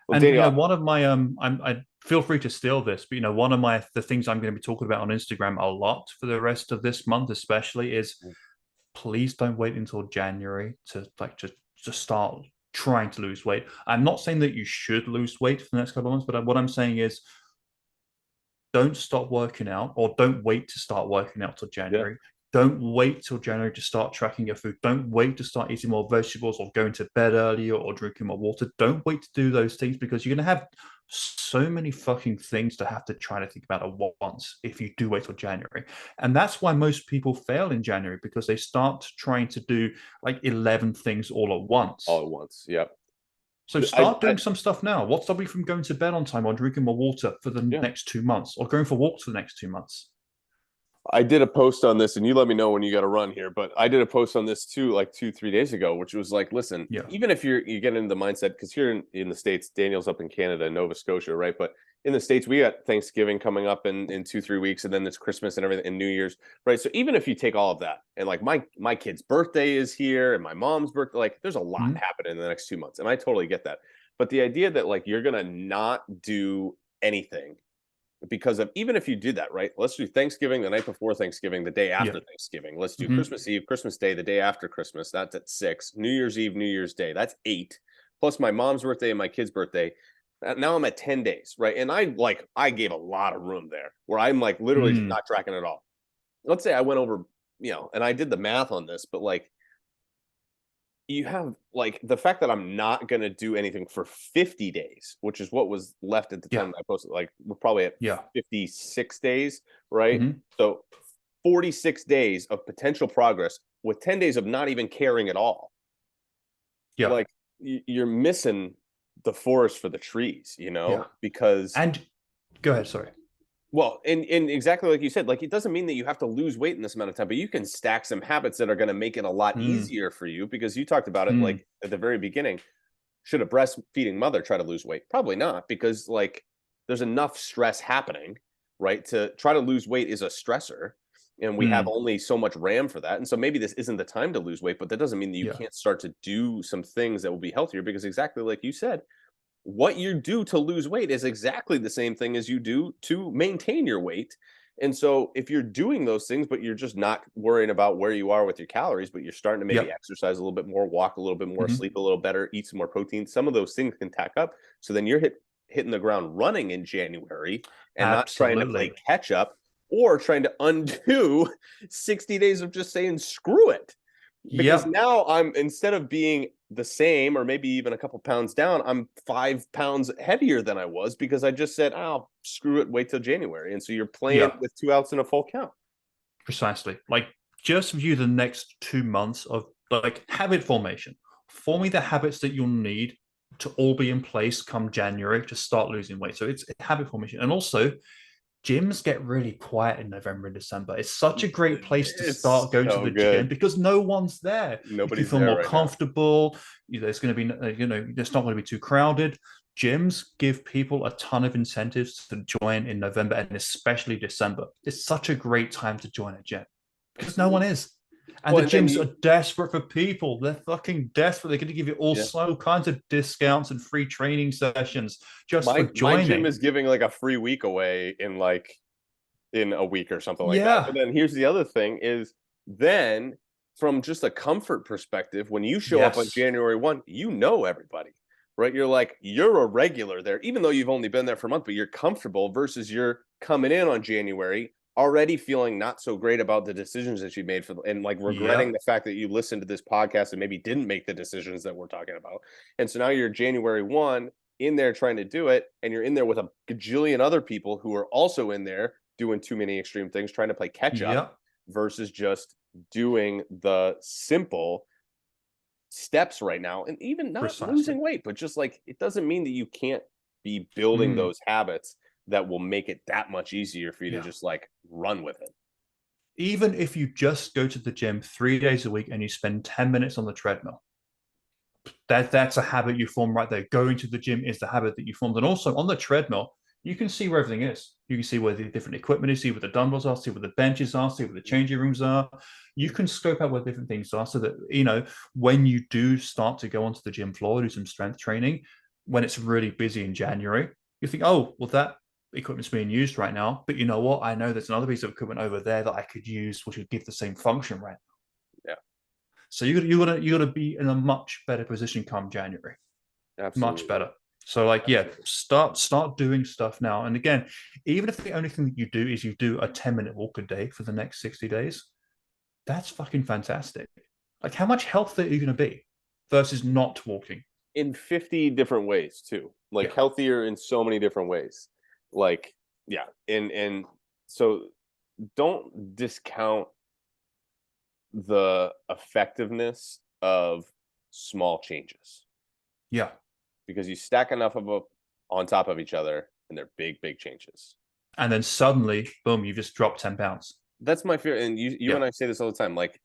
S1: Well,
S2: And
S1: Daniel,
S2: one of my I feel free to steal this, but one of my the things I'm going to be talking about on Instagram a lot for the rest of this month, especially, is please don't wait until January to like just start trying to lose weight. I'm not saying that you should lose weight for the next couple of months, but what I'm saying is don't stop working out or don't wait to start working out till
S1: yeah,
S2: January. Don't wait till January to start tracking your food. Don't wait to start eating more vegetables or going to bed earlier or drinking more water. Don't wait to do those things because you're going to have so many fucking things to have to try to think about at once if you do wait till January. And that's why most people fail in January because they start trying to do like 11 things all at
S1: all
S2: once.
S1: at once. Yeah,
S2: So start doing some stuff now. What's stopping you from going to bed on time or drinking more water for the
S1: yeah.
S2: next 2 months or going for walks for the next 2 months?
S1: I did a post on this, and you let me know when you got to run here. But I did a post on this too, like 2 3 days ago, which was like, listen,
S2: Yeah.
S1: even if you get into the mindset, because here in the States, Daniel's up in Canada, Nova Scotia, right? But in the States, we got Thanksgiving coming up in 2 3 weeks, and then there's Christmas and everything, and New Year's, right? So even if you take all of that, and like my kid's birthday is here, and my mom's birthday, like there's a lot
S2: Mhm.
S1: happening in the next 2 months, and I totally get that. But the idea that like you're gonna not do anything because of, even if you did that, right? Let's do Thanksgiving the night before Thanksgiving, the day
S2: Yeah.
S1: after Thanksgiving. Let's do
S2: Hmm.
S1: Christmas Eve, Christmas Day, the day after Christmas. That's at 6. New Year's Eve, New Year's Day. That's 8. Plus my mom's birthday and my kid's birthday. Now I'm at 10 days, right? And I gave a lot of room there where I'm like literally just
S2: Mm.
S1: not tracking at all. Let's say I went over, and I did the math on this, but like you have like the fact that I'm not going to do anything for 50 days, which is what was left at the
S2: Yeah.
S1: time that I posted. Like we're probably at
S2: Yeah.
S1: 56 days, right?
S2: Hmm.
S1: So 46 days of potential progress with 10 days of not even caring at all.
S2: Yeah.
S1: Like you're missing the forest for the trees,
S2: Yeah.
S1: because
S2: And go ahead. Sorry.
S1: well, and exactly like you said, like it doesn't mean that you have to lose weight in this amount of time, but you can stack some habits that are going to make it a lot
S2: Mm.
S1: easier for you because you talked about it
S2: Mm.
S1: like at the very beginning. Should a breastfeeding mother try to lose weight? Probably not, because like there's enough stress happening, right? To try to lose weight is a stressor, and we have
S2: Mm.
S1: only so much RAM for that. And so maybe this isn't the time to lose weight, but that doesn't mean that you
S2: Yeah.
S1: can't start to do some things that will be healthier, because exactly like you said, what you do to lose weight is exactly the same thing as you do to maintain your weight. And so if you're doing those things, but you're just not worrying about where you are with your calories, but you're starting to maybe
S2: Yeah.
S1: exercise a little bit more, walk a little bit more,
S2: Hmm.
S1: sleep a little better, eat some more protein, some of those things can tack up. So then you're hitting the ground running in January and not trying to play
S2: Absolutely.
S1: catch up or trying to undo 60 days of just saying screw it. Because
S2: Yep.
S1: now I'm, instead of being the same or maybe even a couple pounds down, I'm 5 pounds heavier than I was because I just said, "Oh, screw it, wait till January." And so you're playing
S2: Yeah.
S1: with 2 outs and a full count.
S2: Precisely. Like just view the next 2 months of like habit formation, forming the habits that you'll need to all be in place come January to start losing weight. So it's habit formation. And also, gyms get really quiet in November and December. It's such a great place to
S1: It's
S2: start going to
S1: so
S2: the gym
S1: good.
S2: because no one's there. You can
S1: Nobody's
S2: feel
S1: there
S2: more
S1: right now.
S2: comfortable. There's going to be, it's not going to be too crowded. Gyms give people a ton of incentives to join in November and especially December. It's such a great time to join a gym because no one
S1: Absolutely.
S2: is. And
S1: Well,
S2: the
S1: and then
S2: gyms
S1: you
S2: are desperate for people. They're fucking desperate. They're going to give you all
S1: yeah.
S2: so kinds of discounts and free training sessions just for
S1: My gym
S2: joining.
S1: is giving like a free week away in a week or something like that.
S2: Yeah.
S1: But then here's the other thing is, then from just a comfort perspective, when you show up on
S2: Yes.
S1: January 1, you know everybody, right? You're like, you're a regular there, even though you've only been there for a month, but you're comfortable versus you're coming in on January already feeling not so great about the decisions that you made and like regretting
S2: Yep.
S1: the fact that you listened to this podcast and maybe didn't make the decisions that we're talking about. And so now you're January 1 in there trying to do it, and you're in there with a gajillion other people who are also in there doing too many extreme things, trying to play catch up
S2: Yep.
S1: versus just doing the simple steps right now. And even not
S2: Precisely.
S1: losing weight, but just like it doesn't mean that you can't be building
S2: Mm,
S1: those habits that will make it that much easier for you to
S2: yeah.
S1: just like run with it.
S2: Even if you just go to the gym 3 days a week and you spend 10 minutes on the treadmill, that's a habit you form right there. Going to the gym is the habit that you formed. And also on the treadmill, you can see where everything is. You can see where the different equipment is, see where the dumbbells are, see where the benches are, see where the changing rooms are. You can scope out where different things are so that, when you do start to go onto the gym floor, do some strength training, when it's really busy in January, you think, oh, well, that equipment's being used right now. But you know what? I know there's another piece of equipment over there that I could use, which would give the same function right.
S1: Yeah,
S2: So you gotta be in a much better position come January, much
S1: absolutely.
S2: better. So like yeah,
S1: Absolutely.
S2: start doing stuff now. And again, even if the only thing that you do is you do a 10-minute walk a day for the next 60 days, that's fucking fantastic. Like how much healthier are you going to be versus not walking?
S1: In 50 different ways too. Like
S2: Yeah,
S1: healthier in so many different ways. Like, yeah. And so don't discount the effectiveness of small changes,
S2: yeah.
S1: because you stack enough of them on top of each other and they're big, big changes.
S2: And then suddenly, boom, you just dropped 10 pounds.
S1: That's my fear. And you
S2: Yeah.
S1: and I say this all the time. Like,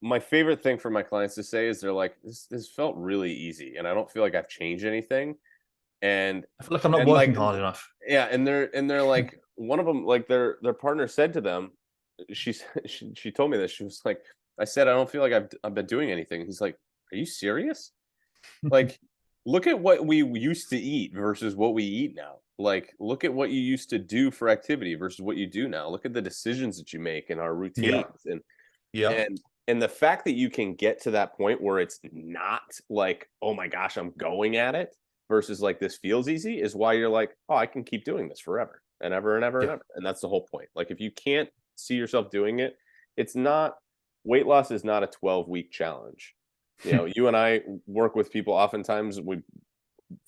S1: my favorite thing for my clients to say is they're like, this felt really easy and I don't feel like I've changed anything. And
S2: I feel like I'm not
S1: and
S2: working
S1: like
S2: hard enough.
S1: yeah, and they're like, one of them, like their partner said to them, she told me this. She was like, I said, I don't feel like I've been doing anything. He's like, are you serious? Like, look at what we used to eat versus what we eat now. Like, look at what you used to do for activity versus what you do now. Look at the decisions that you make and our
S2: Yeah.
S1: routines,
S2: Yeah.
S1: and and the fact that you can get to that point where it's not like, oh my gosh, I'm going at it, versus like this feels easy, is why you're like, oh, I can keep doing this forever and ever and ever and
S2: Yeah.
S1: ever. And that's the whole point. Like, if you can't see yourself doing it, it's not, weight loss is not a 12-week challenge. You and I work with people oftentimes, we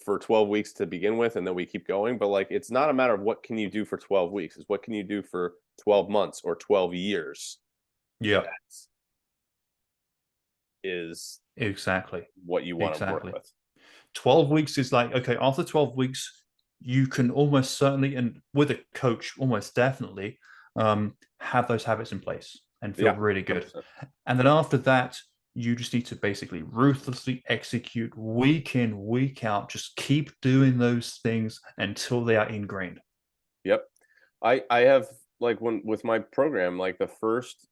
S1: for 12 weeks to begin with, and then we keep going. But like, it's not a matter of what can you do for 12 weeks, is what can you do for 12 months or 12 years.
S2: Yeah.
S1: That is
S2: Exactly.
S1: what you want to work
S2: Exactly.
S1: with.
S2: 12 weeks is like, okay, after 12 weeks, you can almost certainly, and with a coach, almost definitely, have those habits in place and feel
S1: Yeah,
S2: really good.
S1: 100%.
S2: And then after that, you just need to basically ruthlessly execute week in, week out. Just keep doing those things until they are ingrained.
S1: Yep. I have, like, when with my program, like the first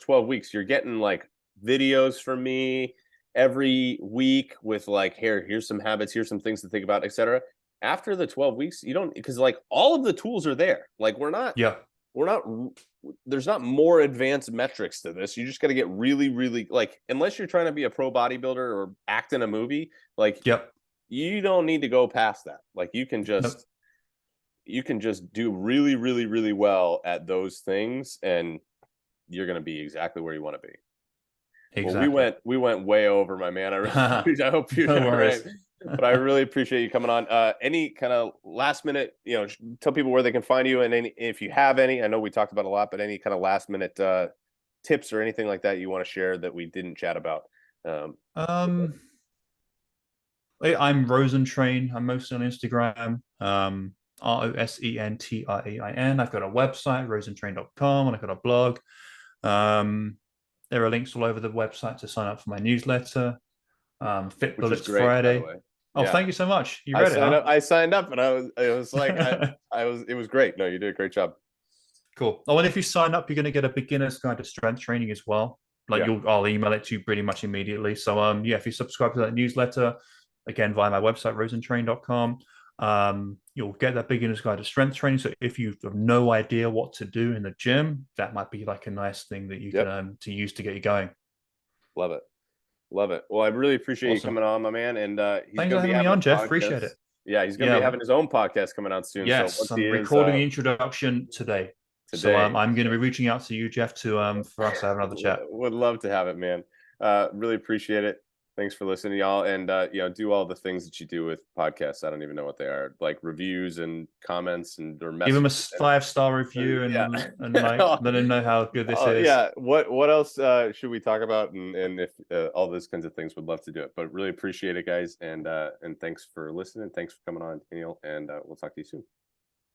S1: 12 weeks, you're getting like videos from me every week with like, here's some habits, here's some things to think about, etc. After the 12 weeks, you don't, because like all of the tools are there. Like,
S2: Yeah.
S1: we're not there's not more advanced metrics to this. You just got to get really, really, like, unless you're trying to be a pro bodybuilder or act in a movie, like,
S2: Yep.
S1: you don't need to go past that. Like,
S2: Nope.
S1: you can just do really, really, really well at those things, and you're going to be exactly where you want to be. Well, we
S2: Exactly.
S1: went we went way over, my man. I really I hope you're
S2: No
S1: all right,
S2: worries.
S1: but I really appreciate you coming on. Any kind of last minute, tell people where they can find you, and if you have any, I know we talked about a lot, but any kind of last minute tips or anything like that you want to share that we didn't chat about. Um,
S2: um, I'm Rosentrain. I'm mostly on Instagram. Rosentrain. I've got a website, rosentrain.com, and I've got a blog. Um, there are links all over the website to sign up for my newsletter, Fit
S1: which is
S2: Bullets
S1: great, by the
S2: Friday.
S1: way.
S2: Oh,
S1: Yeah.
S2: thank you so much. You
S1: I
S2: read it,
S1: signed
S2: huh?
S1: up. I signed up, and I was like, it was great. No, you did a great job.
S2: Cool. Oh, and if you sign up, you're going to get a beginner's guide to strength training as well. Like
S1: Yeah.
S2: I'll email it to you pretty much immediately. So yeah, if you subscribe to that newsletter, again via my website rosentrain.com, you'll get that beginner's guide to strength training. So if you have no idea what to do in the gym, that might be like a nice thing that you can
S1: Yep.
S2: to use to get you going.
S1: Love it. Love it. Well, I really appreciate you
S2: Awesome.
S1: coming on, my man. And he's
S2: Thanks
S1: going
S2: for
S1: to be
S2: having me
S1: having
S2: on,
S1: a
S2: Jeff.
S1: podcast.
S2: Appreciate it.
S1: Yeah, he's going to be
S2: Yeah.
S1: having his own podcast coming out soon. So
S2: Yes,
S1: once he
S2: I'm
S1: is
S2: recording the introduction today. So
S1: today,
S2: I'm going to
S1: so
S2: be reaching out to you, Jeff, to for us to have another chat.
S1: would love to have it, man. Really appreciate it. Thanks for listening, y'all. And do all the things that you do with podcasts. I don't even know what they are, like reviews and comments and or
S2: Give him a
S1: messages.
S2: 5-star review
S1: Yeah.
S2: and like let him know how good this
S1: Oh
S2: is.
S1: yeah. What else should we talk about? And if all those kinds of things, would love to do it. But really appreciate it, guys. And thanks for listening. Thanks for coming on, Daniel. And we'll talk to you soon.